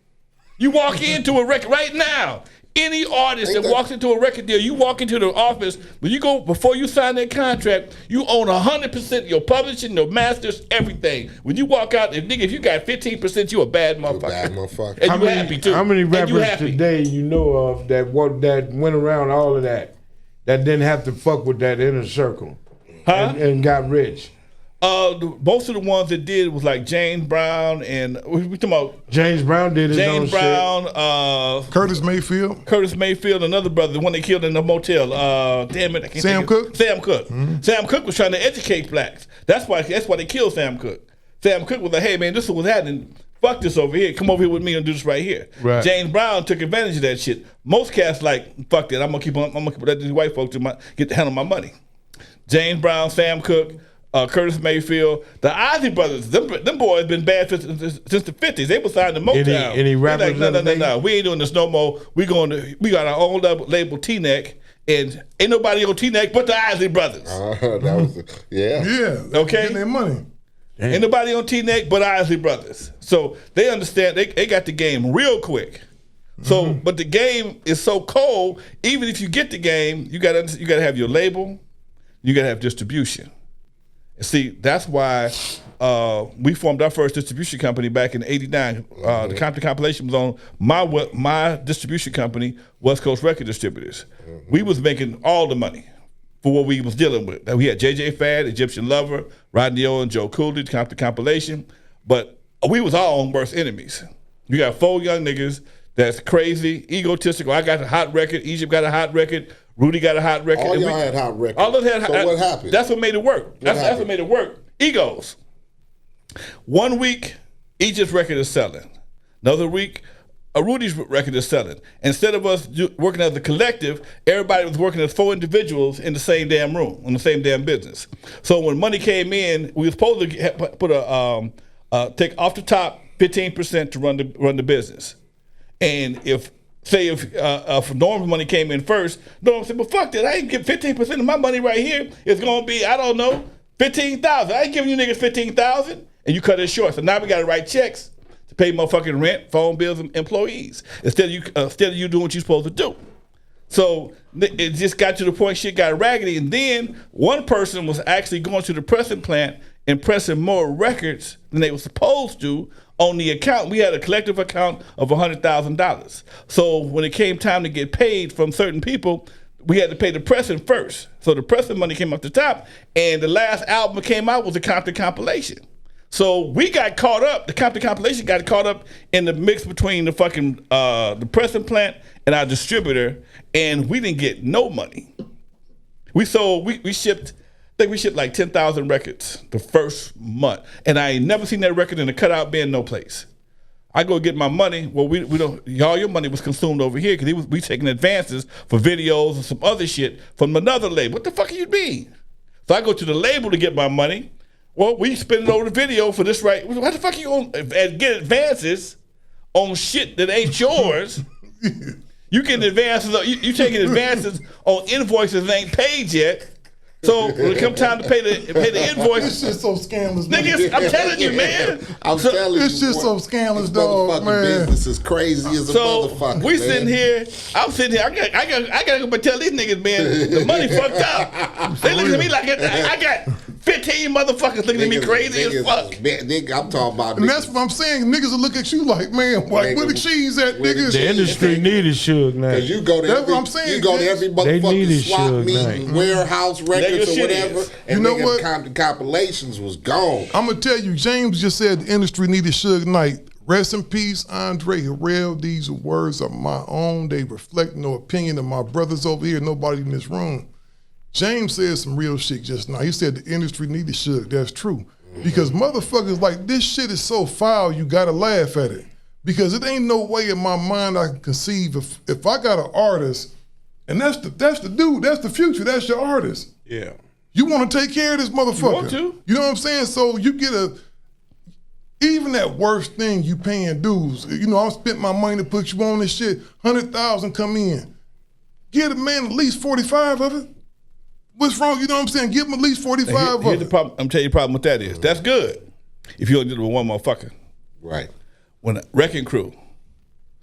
You walk into a record right now. Any artist that walks into a record deal, you walk into the office, when you go, before you sign that contract, you own 100% your publishing, your masters, everything. When you walk out, if you got 15%, you a bad motherfucker. And you happy too. How many rappers today you know of that went around all of that didn't have to fuck with that inner circle and got rich? Most of the ones that did was like James Brown and we talking about James Brown did his own shit. Curtis Mayfield, another brother, the one they killed in the motel. Damn it, I can't Sam Cooke. Mm-hmm. Sam Cooke was trying to educate blacks. That's why they killed Sam Cooke. Sam Cooke was like, hey man, this is what's happening. Fuck this over here. Come over here with me and do this right here. Right. James Brown took advantage of that shit. Most cats like, fuck that. I'm gonna keep let these white folks get to handle my money. James Brown, Sam Cooke. Curtis Mayfield, the Ozzy brothers, them boys been bad since the 50s. They was signed to Motown. Any rappers? Like, no. We ain't doing this no more. We got our own label, T-Neck, and ain't nobody on T-Neck but the Ozzy brothers. That was okay. Getting their money. Damn. Ain't nobody on T-Neck but Ozzy brothers. So they understand. They got the game real quick. So, but the game is so cold. Even if you get the game, you gotta have your label. You gotta have distribution. See, that's why we formed our first distribution company back in '89. The Compton compilation was on my distribution company, West Coast Record Distributors. We was making all the money for what we was dealing with. We had JJ Fad, Egyptian Lover, Rodney O and Joe Coolidge, Compton compilation, but we was our own worst enemies. You got 4 young niggas that's crazy, egotistical. I got a hot record. Egypt got a hot record. Rudy got a hot record. All y'all had hot records. All of them had so what happened? That's what made it work. That's what made it work. Egos. 1 week, Egypt's record is selling. Another week, Rudy's record is selling. Instead of us working as a collective, everybody was working as 4 individuals in the same damn room, in the same damn business. So when money came in, we were supposed to put take off the top 15% to run the business. And if Norm's money came in first, Norm said, "But fuck that! I ain't give 15% of my money right here. It's gonna be, I don't know, 15,000. I ain't giving you niggas 15,000." And you cut it short. So now we gotta write checks to pay motherfucking rent, phone bills, and employees instead of you doing what you're supposed to do. So it just got to the point shit got raggedy, and then one person was actually going to the pressing plant and pressing more records than they were supposed to on the account. We had a collective account of $100,000. So when it came time to get paid from certain people, we had to pay the pressing first. So the pressing money came up the top, and the last album that came out was the Compton compilation. So we got caught up, the Compton compilation got caught up in the mix between the fucking, the pressing plant and our distributor, and we didn't get no money. We shipped, I think we shipped like 10,000 records the first month, and I ain't never seen that record in a cutout bin no place. I go get my money. Well, we don't. All your money was consumed over here because we taking advances for videos and some other shit from another label. What the fuck you mean? So I go to the label to get my money. Well, we spend it over the video for this right. What the fuck you gonna get advances on shit that ain't yours. You getting advances. You taking advances on invoices that ain't paid yet. So when it comes time to pay the invoice, This shit so scandalous, niggas, I'm telling you, man. I'm telling you, This shit so scandalous, this dog, motherfucking man. business is crazy as a So motherfucker. we man. sitting here. I'm sitting here. I gotta go tell these niggas, man, the money fucked up. They looking at me like I got 15 motherfuckers looking at me crazy as fuck. Nigga, I'm talking about. And that's what I'm saying. Niggas will look at you like, man, where the cheese at, where the nigga? The industry needed Suge Knight. Because you go to That's every, what I'm saying, you go to James. every They needed motherfucking swap Suge meeting, Knight. warehouse records or shit whatever, is. and You know nigga, what? the compilations was gone. I'm gonna tell you, James just said the industry needed Suge Knight. Rest in peace, Andre Harrell. These words are my own. They reflect no opinion of my brothers over here, nobody in this room. James said some real shit just now. He said the industry needed Suge. That's true. Because motherfuckers like, this shit is so foul, you gotta laugh at it. Because it ain't no way in my mind I can conceive if I got an artist, and that's the dude, that's the future, that's your artist. Yeah. You want to take care of this motherfucker. want to. You know what I'm saying? So you get even that worst thing you paying dues. You know, I spent my money to put you on this shit. 100,000 come in. Give the man at least 45 of it. What's wrong? You know what I'm saying? Give him at least 45 Here's of the it. problem. I'm telling you the problem with that is that's good if you only did it with one motherfucker. Right. When a wrecking crew,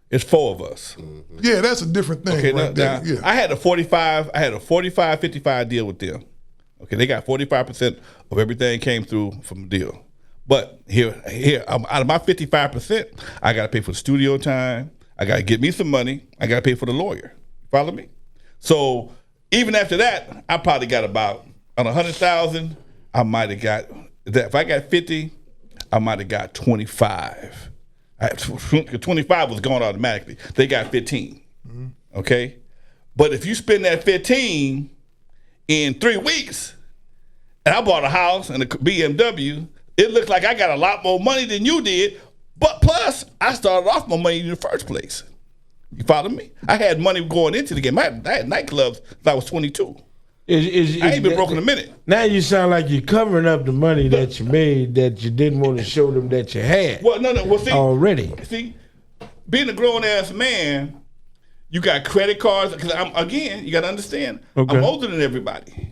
it's 4 of us. Yeah, that's a different thing. Okay, right there. Yeah. I had a 45-55 deal with them. Okay, they got 45% of everything came through from the deal. But here, out of my 55%, I got to pay for the studio time. I got to get me some money. I got to pay for the lawyer. Follow me? So even after that, I probably got about on 100,000. I might have got that. If I got 50, I might have got 25. 25 was gone automatically. They got 15. Okay, but if you spend that 15 in 3 weeks, and I bought a house and a BMW, it looks like I got a lot more money than you did. But plus, I started off my money in the first place. You follow me? I had money going into the game. I had nightclubs since I was 22. I ain't been broke in a minute. Now you sound like you're covering up the money that you made that you didn't want to show them that you had. Well, no. Well, see, already. See, being a grown ass man, you got credit cards. Because you got to understand, Okay. I'm older than everybody.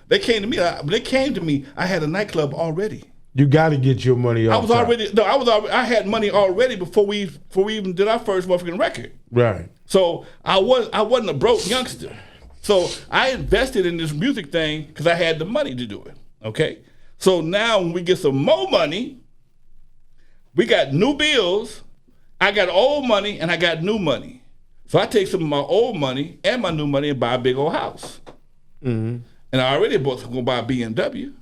They came to me. I had a nightclub already. You got to get your money off. I had money already before we even did our first motherfucking record. Right. So I wasn't a broke youngster. So I invested in this music thing because I had the money to do it. Okay. So now when we get some more money, we got new bills. I got old money and I got new money. So I take some of my old money and my new money and buy a big old house. Mm-hmm. And I already bought going to buy a BMW.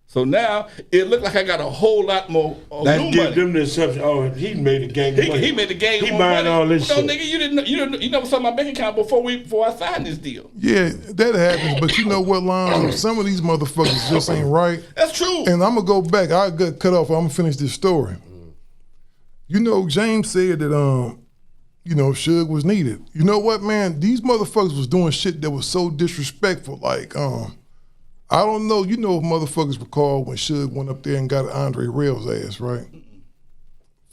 So now it looked like I got a whole lot more new money. Give them the assumption. Oh, he made the gang. He made the gang. He more buying money. all this shit. Nigga, you never saw my bank account before I signed this deal. Yeah, that happens. But you know what, Lon? Some of these motherfuckers just ain't right. That's true. And I'm going to go back. I got cut off. I'm going to finish this story. You know, James said that, Suge was needed. You know what, man? These motherfuckers was doing shit that was so disrespectful. Like, I don't know. You know if motherfuckers recall when Suge went up there and got Andre Harrell's ass, right?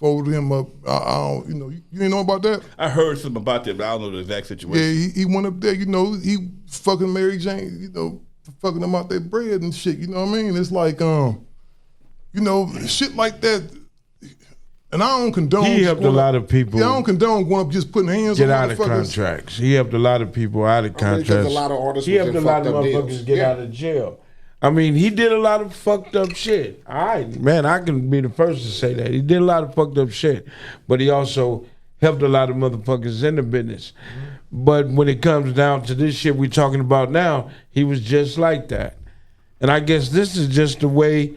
Folded him up. I don't, you didn't know about that? I heard something about that, but I don't know the exact situation. Yeah, he went up there, he fucking Mary Jane, fucking them out their bread and shit, you know what I mean? It's like, shit like that. And I don't condone. He helped a lot of people. Yeah, I don't condone going up just putting hands get on out of motherfuckers. contracts. He helped a lot of people out of contracts. Because a lot of artists he helped a lot of motherfuckers deals. get out of jail. I mean, he did a lot of fucked up shit. All right, man, I can be the first to say that. He did a lot of fucked up shit. But he also helped a lot of motherfuckers in the business. But when it comes down to this shit we talking about now, he was just like that. And I guess this is just the way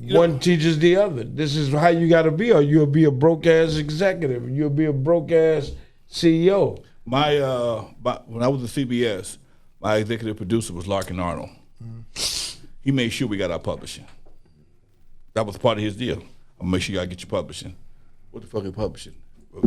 one teaches the other. This is how you got to be, or you'll be a broke-ass executive. You'll be a broke-ass CEO. When I was at CBS, my executive producer was Larkin Arnold. He made sure we got our publishing. That was part of his deal. I'll make sure y'all get your publishing. What the fuck is publishing?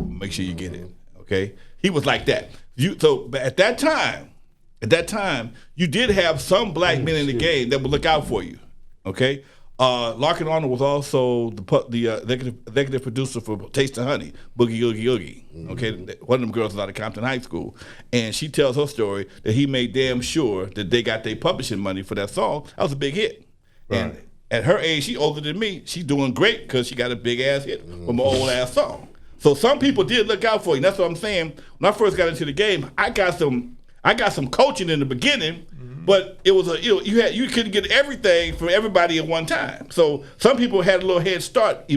Make sure you get it. Okay? He was like that. But at that time, you did have some black men in the game that would look out for you. Okay? Larkin Arnold was also the executive producer for Taste of Honey, Boogie Oogie Oogie. Okay, one of them girls was out of Compton High School, and she tells her story that he made damn sure that they got their publishing money for that song. That was a big hit. Right. And at her age, she older than me. She's doing great because she got a big ass hit from an old ass song. So some people did look out for you. And that's what I'm saying. When I first got into the game, I got some coaching in the beginning. But it was you couldn't get everything from everybody at one time. So some people had a little head start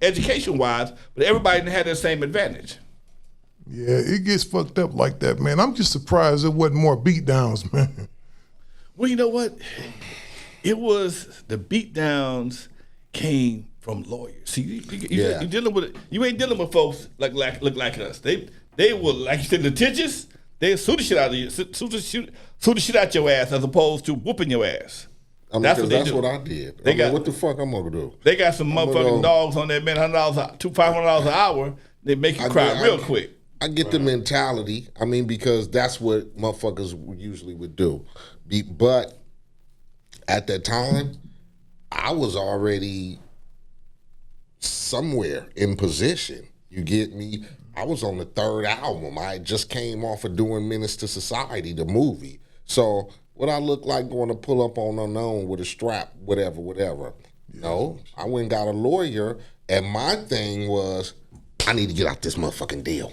education wise, but everybody didn't have the same advantage. Yeah, it gets fucked up like that, man. I'm just surprised there wasn't more beatdowns, man. Well, you know what? It was the beatdowns came from lawyers. See, you dealing with you ain't dealing with folks look like us. They were, like you said, litigious. They sue the shit out of you, sue the shit out your ass as opposed to whooping your ass. I mean, that's what I did. What the fuck I'm gonna do? They got some motherfucking dogs on there, man, $500 an hour. They make you cry real quick. I get the mentality. I mean, because that's what motherfuckers usually would do. But at that time, I was already somewhere in position. You get me? I was on the third album. I just came off of doing Menace to Society, the movie. So what I look like going to pull up on Unknown with a strap, whatever. No, I went and got a lawyer, and my thing was, I need to get out this motherfucking deal.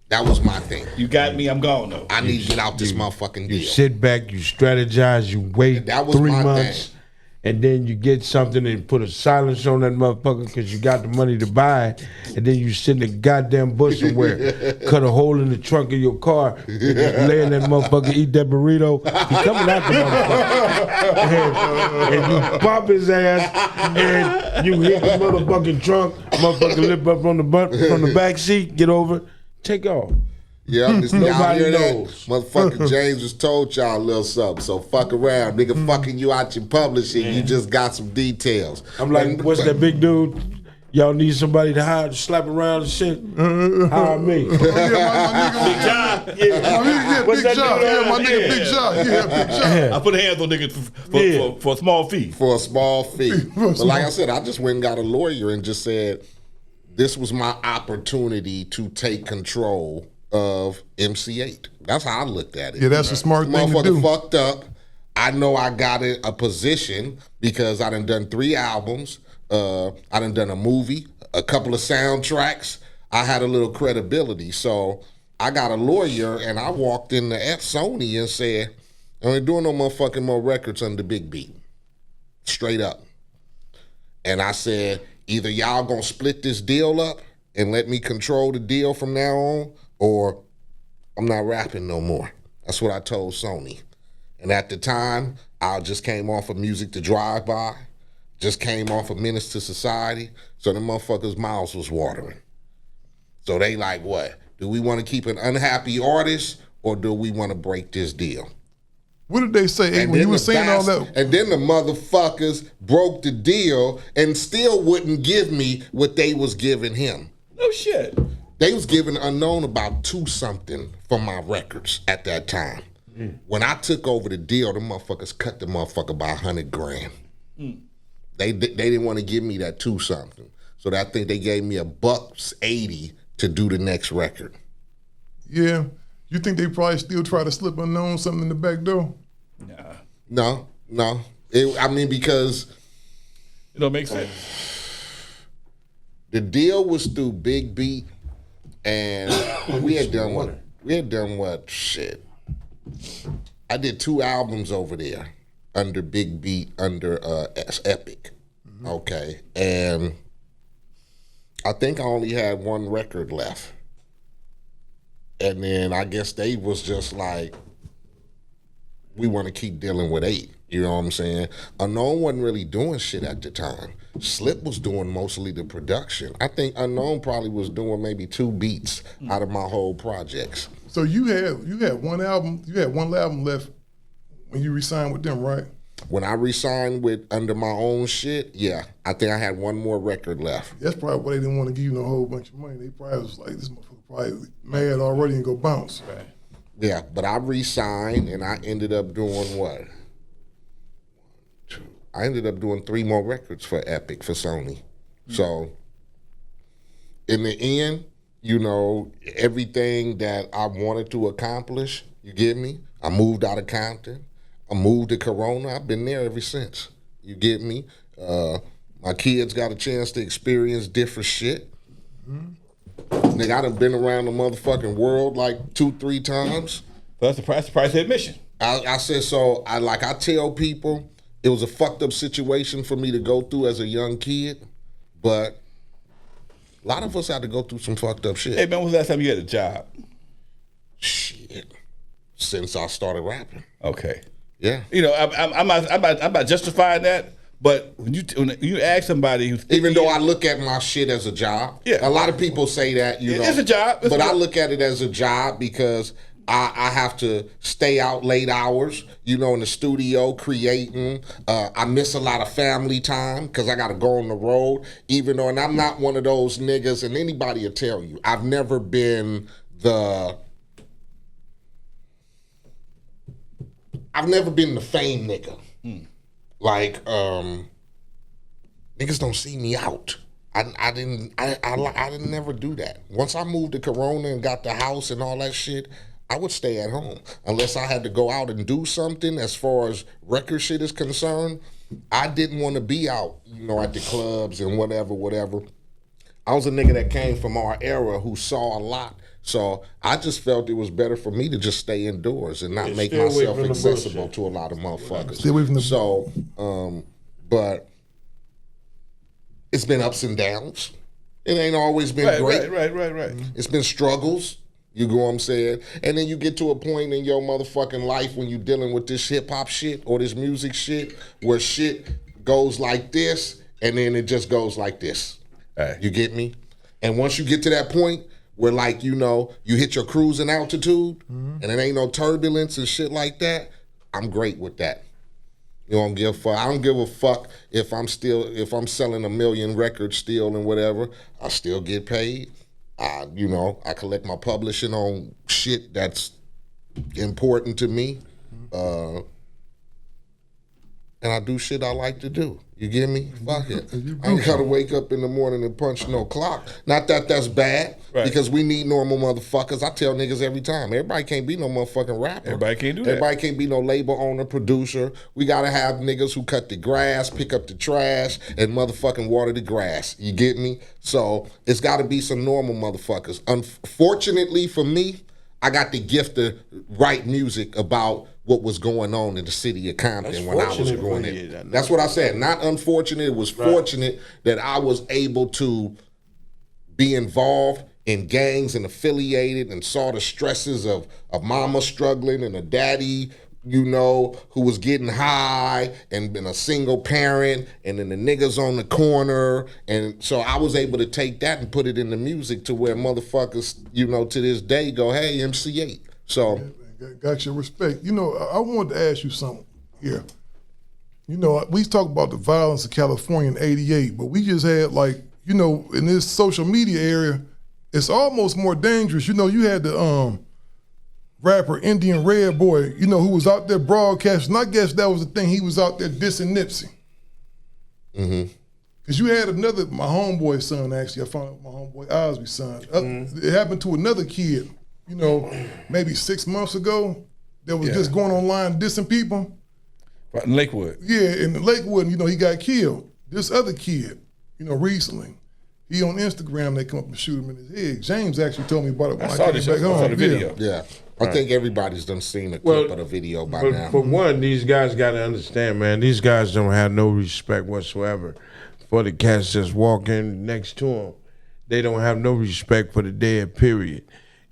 That was my thing. You got me, I'm gone though. I need to get out this motherfucking deal. You sit back, you strategize, you wait 3 months. Thing. And then you get something and put a silence on that motherfucker because you got the money to buy it. And then you sit in the goddamn bush somewhere, cut a hole in the trunk of your car, and just lay in that motherfucker, eat that burrito. He coming out the motherfucker. And you pop his ass, and you hit the motherfucking trunk, motherfucker lift up from the back seat, get over, take off. Yeah, nobody knows. Motherfucker James just told y'all a little something, so fuck around. Nigga fucking you out your publishing, you just got some details. I'm like, what's that big dude? Y'all need somebody to hire, slap around and shit? Hire me. Big job. Big job. Big job. I put hands on niggas for a small fee. For a small fee. But like I said, I just went and got a lawyer and just said, this was my opportunity to take control of MC Eiht. That's how I looked at it. Yeah, that's a smart thing to do. Motherfucker fucked up. I know I got a position because I done 3 albums. I done a movie, a couple of soundtracks. I had a little credibility. So I got a lawyer and I walked in the Sony and said, I ain't doing no motherfucking more records under Big Beat. Straight up. And I said, either y'all gonna split this deal up and let me control the deal from now on, or I'm not rapping no more. That's what I told Sony. And at the time, I just came off of Music to Drive By, just came off of Menace to Society, so the motherfuckers' mouths was watering. So they like, what? Do we want to keep an unhappy artist, or do we want to break this deal? What did they say when you were saying all that? And then the motherfuckers broke the deal and still wouldn't give me what they was giving him. No shit. They was giving Unknown about 2-something for my records at that time. When I took over the deal, the motherfuckers cut the motherfucker by $100,000. They didn't want to give me that 2-something. So I think they gave me $180 to do the next record. Yeah. You think they probably still try to slip Unknown something in the back door? No. Because it don't make sense. The deal was through Big Beat, and we had done what? Shit. I did 2 albums over there under Big Beat, under Epic. Okay. And I think I only had 1 record left. And then I guess they was just like, we want to keep dealing with Eiht. You know what I'm saying? Unknown wasn't really doing shit at the time. Slip was doing mostly the production. I think Unknown probably was doing maybe 2 beats out of my whole projects. So you had one album left when you re-signed with them, right? When I re-signed with under my own shit, yeah, I think I had 1 more record left. That's probably why they didn't want to give you no whole bunch of money. They probably was like, this motherfucker probably mad already and go bounce. Right. Yeah, but I re-signed and I ended up doing what? 1, 2, I ended up doing 3 more records for Epic, for Sony. So in the end, you know, everything that I wanted to accomplish, you get me? I moved out of Compton. I moved to Corona. I've been there ever since. You get me? My kids got a chance to experience different shit. Nigga, I done been around the motherfucking world like 2-3 times. That's the price of admission. I said so. I tell people, it was a fucked up situation for me to go through as a young kid, but a lot of us had to go through some fucked up shit. Hey man, when was the last time you had a job? Shit, since I started rapping. Okay. Yeah. You know, I'm not justifying that, but when you ask somebody who's even though I look at my shit as a job, yeah, a lot of people say that, you know, it's a job, but I look at it as a job because I have to stay out late hours, you know, in the studio creating. I miss a lot of family time because I got to go on the road, even though, and I'm not one of those niggas, and anybody will tell you, I've never been the fame nigga. Like, niggas don't see me out. I didn't never do that. Once I moved to Corona and got the house and all that shit, I would stay at home unless I had to go out and do something. As far as record shit is concerned, I didn't want to be out, you know, at the clubs and whatever. I was a nigga that came from our era who saw a lot. So I just felt it was better for me to just stay indoors and not make myself accessible to a lot of motherfuckers. Stay away from the so, but it's been ups and downs. It ain't always been great. Right. It's been struggles. You know what I'm saying? And then you get to a point in your motherfucking life when you're dealing with this hip-hop shit or this music shit where shit goes like this and then it just goes like this. Right. You get me? And once you get to that point where, like, you know, you hit your cruising altitude and it ain't no turbulence and shit like that, I'm great with that. You don't give a fuck. I don't give a fuck if I'm selling 1 million records still and whatever. I still get paid. You know, I collect my publishing on shit that's important to me. And I do shit I like to do. You get me? Fuck it. I ain't gotta wake up in the morning and punch no clock. Not that that's bad, because we need normal motherfuckers. I tell niggas every time, everybody can't be no motherfucking rapper. Everybody can't do that. Everybody can't be no label owner, producer. We gotta have niggas who cut the grass, pick up the trash, and motherfucking water the grass. You get me? So it's gotta be some normal motherfuckers. Unfortunately for me, I got the gift to write music about what was going on in the city of Compton when I was growing up. That's what I said. Not unfortunate. It was fortunate that I was able to be involved in gangs and affiliated and saw the stresses of mama struggling and a daddy, you know, who was getting high and been a single parent and then the niggas on the corner. And so I was able to take that and put it in the music to where motherfuckers, you know, to this day go, hey, MC Eiht. So... Got your respect. You know, I wanted to ask you something here. You know, we talk about the violence of California in '88, but we just had, like, you know, in this social media area, it's almost more dangerous. You know, you had the rapper Indian Red Boy, you know, who was out there broadcasting. I guess that was the thing. He was out there dissing Nipsey. Because you had my homeboy's son, actually. I found out my homeboy Osby's son. It happened to another kid, you know, maybe 6 months ago, that was just going online dissing people. Right in Lakewood. Yeah, in Lakewood, you know, he got killed. This other kid, you know, recently, he on Instagram, they come up and shoot him in his head. James actually told me about it when I came back home. I saw the video. Yeah. I think everybody's done seen a clip of the video by now. For one, these guys got to understand, man, these guys don't have no respect whatsoever for the cats that's walking next to them. They don't have no respect for the dead, period.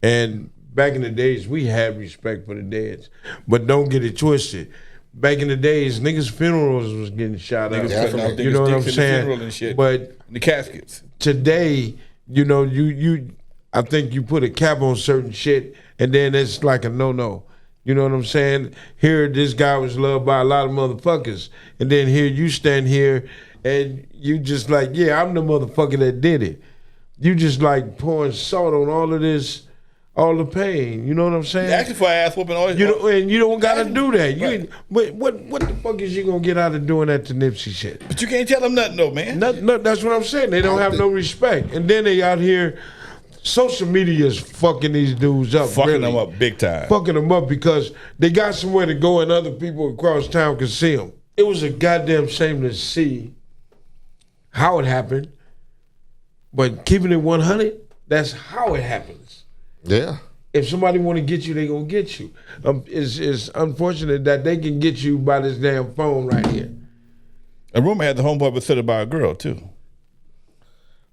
And back in the days, we had respect for the dead. But don't get it twisted. Back in the days, niggas' funerals was getting shot up. You know what I'm saying? And shit. But the caskets. Today, you know, I think you put a cap on certain shit, and then it's like a no-no. You know what I'm saying? Here, this guy was loved by a lot of motherfuckers, and then here you stand here, and you just like, yeah, I'm the motherfucker that did it. You just like pouring salt on all of this all the pain. You know what I'm saying? Asking for ass whooping. Always, You know, and you don't gotta do that. You Right. ain't, but what the fuck is you gonna get out of doing that to Nipsey shit? but you can't tell them nothing though, man. No, that's what I'm saying. They don't have no respect, and then they out here. Social media is fucking these dudes up. Fucking really. them up big time. Fucking them up because they got somewhere to go and other people across town can see them. It was a goddamn shame to see how it happened, but keeping it 100, that's how it happens. Yeah. If somebody want to get you, they gonna get you. It's unfortunate that they can get you by this damn phone right here. A rumor had the homeboy was set up by a girl too.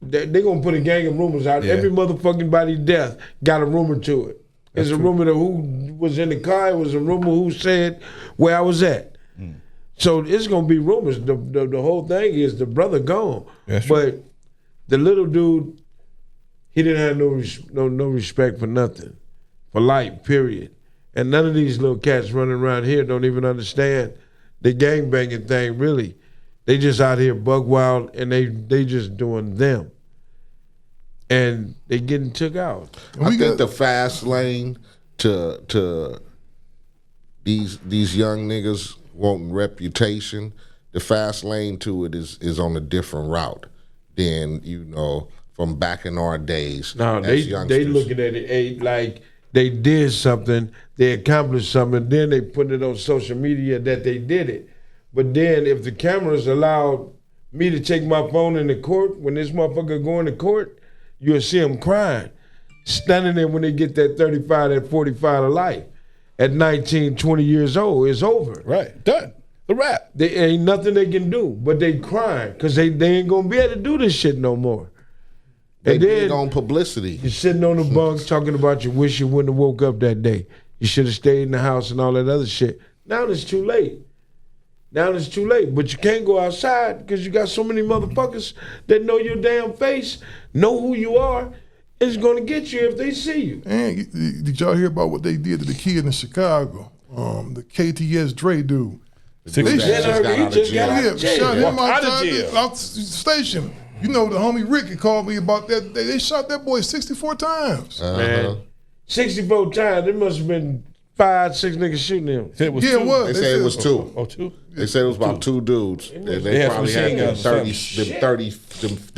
They gonna put a gang of rumors out. Yeah. Every motherfucking body's death got a rumor to it. There's a rumor that who was in the car. It was a rumor who said where I was at. So it's gonna be rumors. The whole thing is the brother gone, That's true. but the little dude, he didn't have no respect for nothing, for life. Period. And none of these little cats running around here don't even understand the gang banging thing. Really, they just out here bug wild and they just doing them. And they getting took out. I think the fast lane to these young niggas wanting reputation, the fast lane to it is on a different route than, you know, from back in our days. No, as they youngsters. looking at it like they did something, they accomplished something, then they put it on social media that they did it. But then if the cameras allowed me to take my phone in the court, when this motherfucker going to court, you'll see them crying, standing there when they get that 35, that 45 to life. At 19, 20 years old, it's over. Right, done. The rap. There ain't nothing they can do, but they crying because they ain't gonna be able to do this shit no more. They And big then on publicity. you're sitting on the bunk talking about you wish you wouldn't have woke up that day. You should have stayed in the house and all that other shit. Now it's too late. But you can't go outside because you got so many motherfuckers that know your damn face, know who you are, is gonna get you if they see you. And did y'all hear about what they did to the kid in Chicago? The KTS Dre dude. They He just got out of Yeah, jail. shot him Out of out jail. the station. You know, the homie Ricky called me about that. They shot that boy 64 times. Man, 64 times. There must have been 5, 6 niggas shooting him. Said it was Yeah, two. it was. They said it was two. Oh, two. They said it was about two dudes. They had probably some had machine them guns or 30, something. them 30,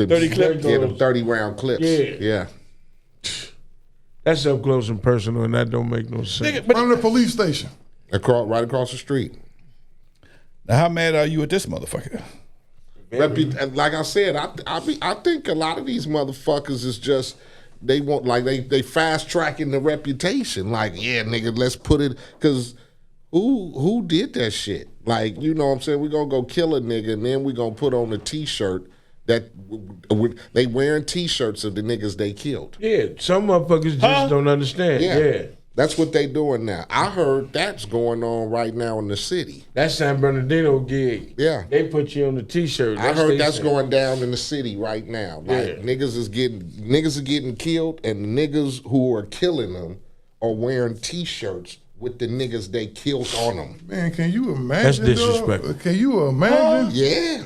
them 30 clips. Yeah, them 30 round clips. Yeah. That's up close and personal, and that don't make no sense. Nigga, but From the police station. Right across the street. now how mad are you at this motherfucker? Like I said, I think a lot of these motherfuckers is just they want like they fast tracking the reputation. Like, yeah, nigga, let's put it because who did that shit? Like, you know what I'm saying? We're gonna go kill a nigga and then we're gonna put on a t-shirt that they wearing t-shirts of the niggas they killed. Yeah, some motherfuckers just don't understand. Yeah. That's what they doing now. I heard that's going on right now in the city. That San Bernardino gig. Yeah. They put you on the t-shirt. I heard that's going. going down in the city right now. Like Yeah. niggas are getting killed, and the niggas who are killing them are wearing T-shirts with the niggas they killed on them. Man, can you imagine? That's disrespectful. Can you imagine? Yeah,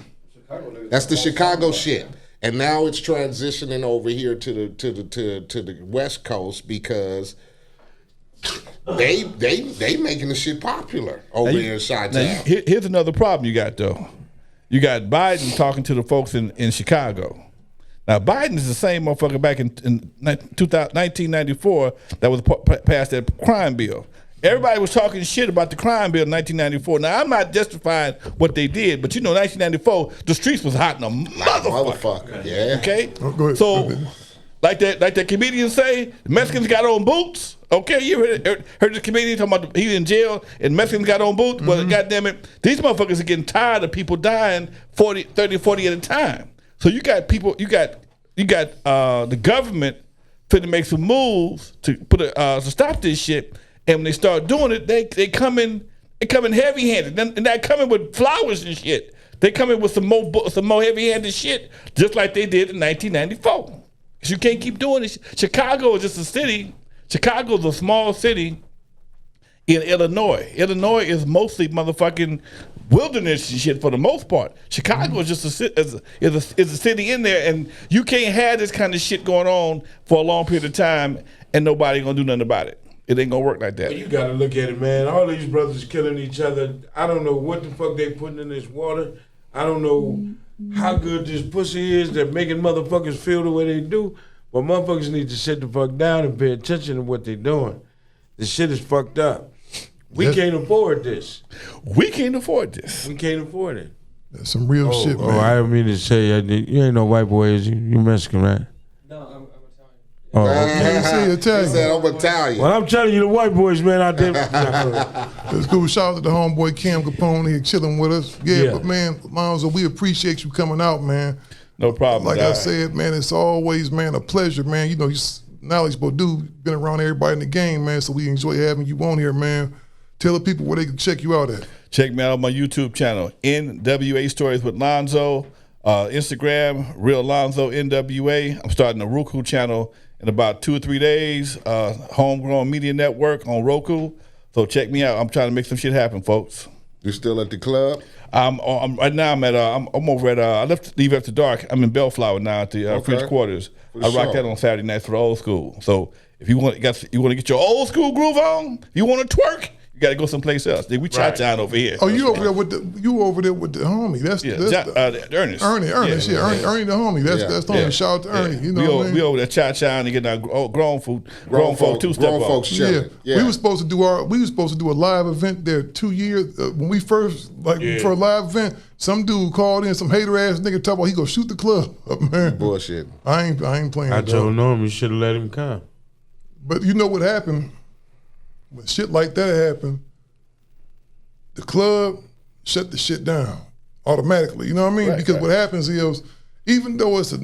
that's the Chicago shit. And now it's transitioning over here to the West Coast because they making the shit popular over here in Chi-Town. Here's another problem you got though. You got Biden talking to the folks in Chicago. Now Biden is the same motherfucker back in 1994 that was passed that crime bill. Everybody was talking shit about the crime bill in 1994. Now I'm not justifying what they did, but you know, 1994 the streets was hot in a motherfucker. Yeah. Okay. Oh, go ahead. So, like that comedian say, the Mexicans got on boots. Okay, you heard the comedian talking about he in jail and Mexicans got on boots. Well, goddamn it, these motherfuckers are getting tired of people dying 30, 40 at a time. So you got people, you got the government finna make some moves to to stop this shit. And when they start doing it, they come in heavy handed, and they're coming with flowers and shit. They come in with some more heavy handed shit, just like they did in 1994. Cause you can't keep doing this. Chicago is just a city. Chicago's a small city in Illinois. Illinois is mostly motherfucking wilderness and shit for the most part. Chicago is just a city in there, and you can't have this kind of shit going on for a long period of time and nobody gonna do nothing about it. It ain't gonna work like that. You gotta look at it, man. All these brothers killing each other. I don't know what the fuck they putting in this water. I don't know how good this pussy is that making motherfuckers feel the way they do. But motherfuckers need to sit the fuck down and pay attention to what they doing. This shit is fucked up. We can't afford this. We can't afford this. We can't afford it. That's some real shit, man. I didn't mean to say you ain't no white boy, is you? You Mexican, right? No, I'm Italian. Oh, okay. Can't say Italian. He said I'm Italian. Well, I'm telling you, the white boys, man, out there. It's cool. Shout out to the homeboy Cam Capone here chilling with us. Yeah, but man, Alonzo, we appreciate you coming out, man. No problem. Like I said, man, it's always, man, a pleasure, man. You know, you knowledgeable dude, been around everybody in the game, man, so we enjoy having you on here, man. Tell the people where they can check you out at. Check me out on my YouTube channel, NWA Stories with Lonzo. Instagram, Real Alonzo NWA. I'm starting a Roku channel in about 2 or 3 days. Homegrown Media Network on Roku. So check me out. I'm trying to make some shit happen, folks. You still at the club? I'm right now. I'm over at. I leave after dark. I'm in Bellflower now at the French Quarters. I rock that on Saturday nights for the old school. So if you want to get your old school groove on, you want to twerk, you got to go someplace else. We cha-cha over here. Oh, you over there with the homie? That's Ernest. Ernie, Ernie the homie. That's the homie. Shout out to Ernie. You know what I mean? We over there cha-cha and getting our grown folk two-step grown folks chilling. Yeah. We were supposed to do a live event there 2 years when we first for a live event. Some dude called in, some hater ass nigga talk about he gonna shoot the club up, man. Bullshit. I ain't playing. I told him you should have let him come. But you know what happened? When shit like that happened, the club shut the shit down automatically. You know what I mean? Because what happens is, even though it's a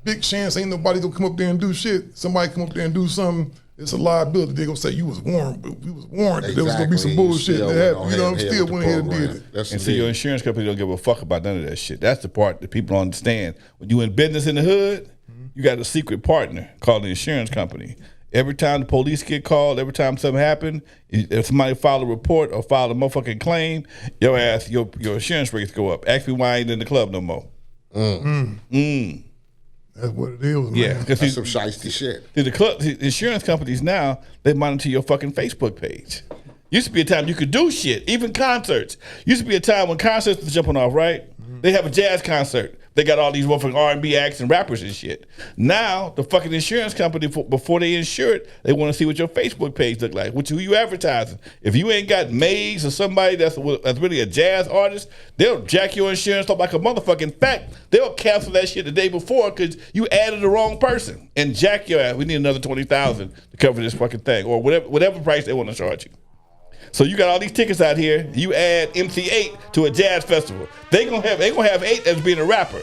big chance ain't nobody gonna come up there and do shit, somebody come up there and do something, it's a liability. They gonna say you was warned, but we was warned that there was gonna be some bullshit that happened. You know, I'm still went ahead and did it. And see, your insurance company don't give a fuck about none of that shit. That's the part that people don't understand. When you in business in the hood, you got a secret partner called the insurance company. Every time the police get called, every time something happened, if somebody filed a report or filed a motherfucking claim, your insurance rates go up. Ask me why I ain't in the club no more. That's what it is, man. Yeah, That's some shiesty shit. The insurance companies now, they monitor your fucking Facebook page. Used to be a time you could do shit, even concerts. Used to be a time when concerts was jumping off, right? They have a jazz concert. They got all these motherfucking R&B acts and rappers and shit. Now, the fucking insurance company, before they insure it, they want to see what your Facebook page look like, who you advertising. If you ain't got Maze or somebody that's really a jazz artist, they'll jack your insurance up like a motherfucker. In fact, they'll cancel that shit the day before because you added the wrong person and jack your ass. We need another $20,000 to cover this fucking thing, or whatever price they want to charge you. So you got all these tickets out here. You add MC Eiht to a jazz festival. They gonna have Eiht as being a rapper.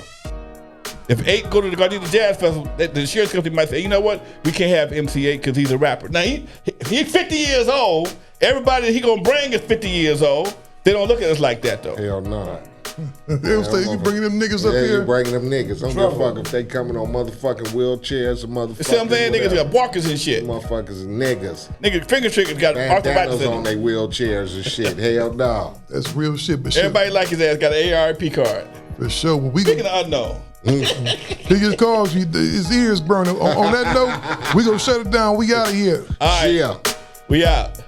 If Eiht go to the Gardena Jazz Festival, the insurance company might say, you know what? We can't have MC Eiht because he's a rapper. Now he's 50 years old. Everybody that he gonna bring is 50 years old. They don't look at us like that though. Hell no. They'll say you bringing them niggas up here. Yeah, you bringing them niggas. Don't give a fuck if they coming on motherfucking wheelchairs or motherfucking. See what I'm saying? Niggas got walkers and shit. Motherfuckers is niggas. Niggas finger triggers got arthritis on their wheelchairs and shit. Hell no. That's real shit. But everybody like his ass got an AARP card. For sure. Well, Speaking of unknown. He just calls you, his ears burning. On that note, we gonna shut it down. We out of here. All right. Yeah. We out.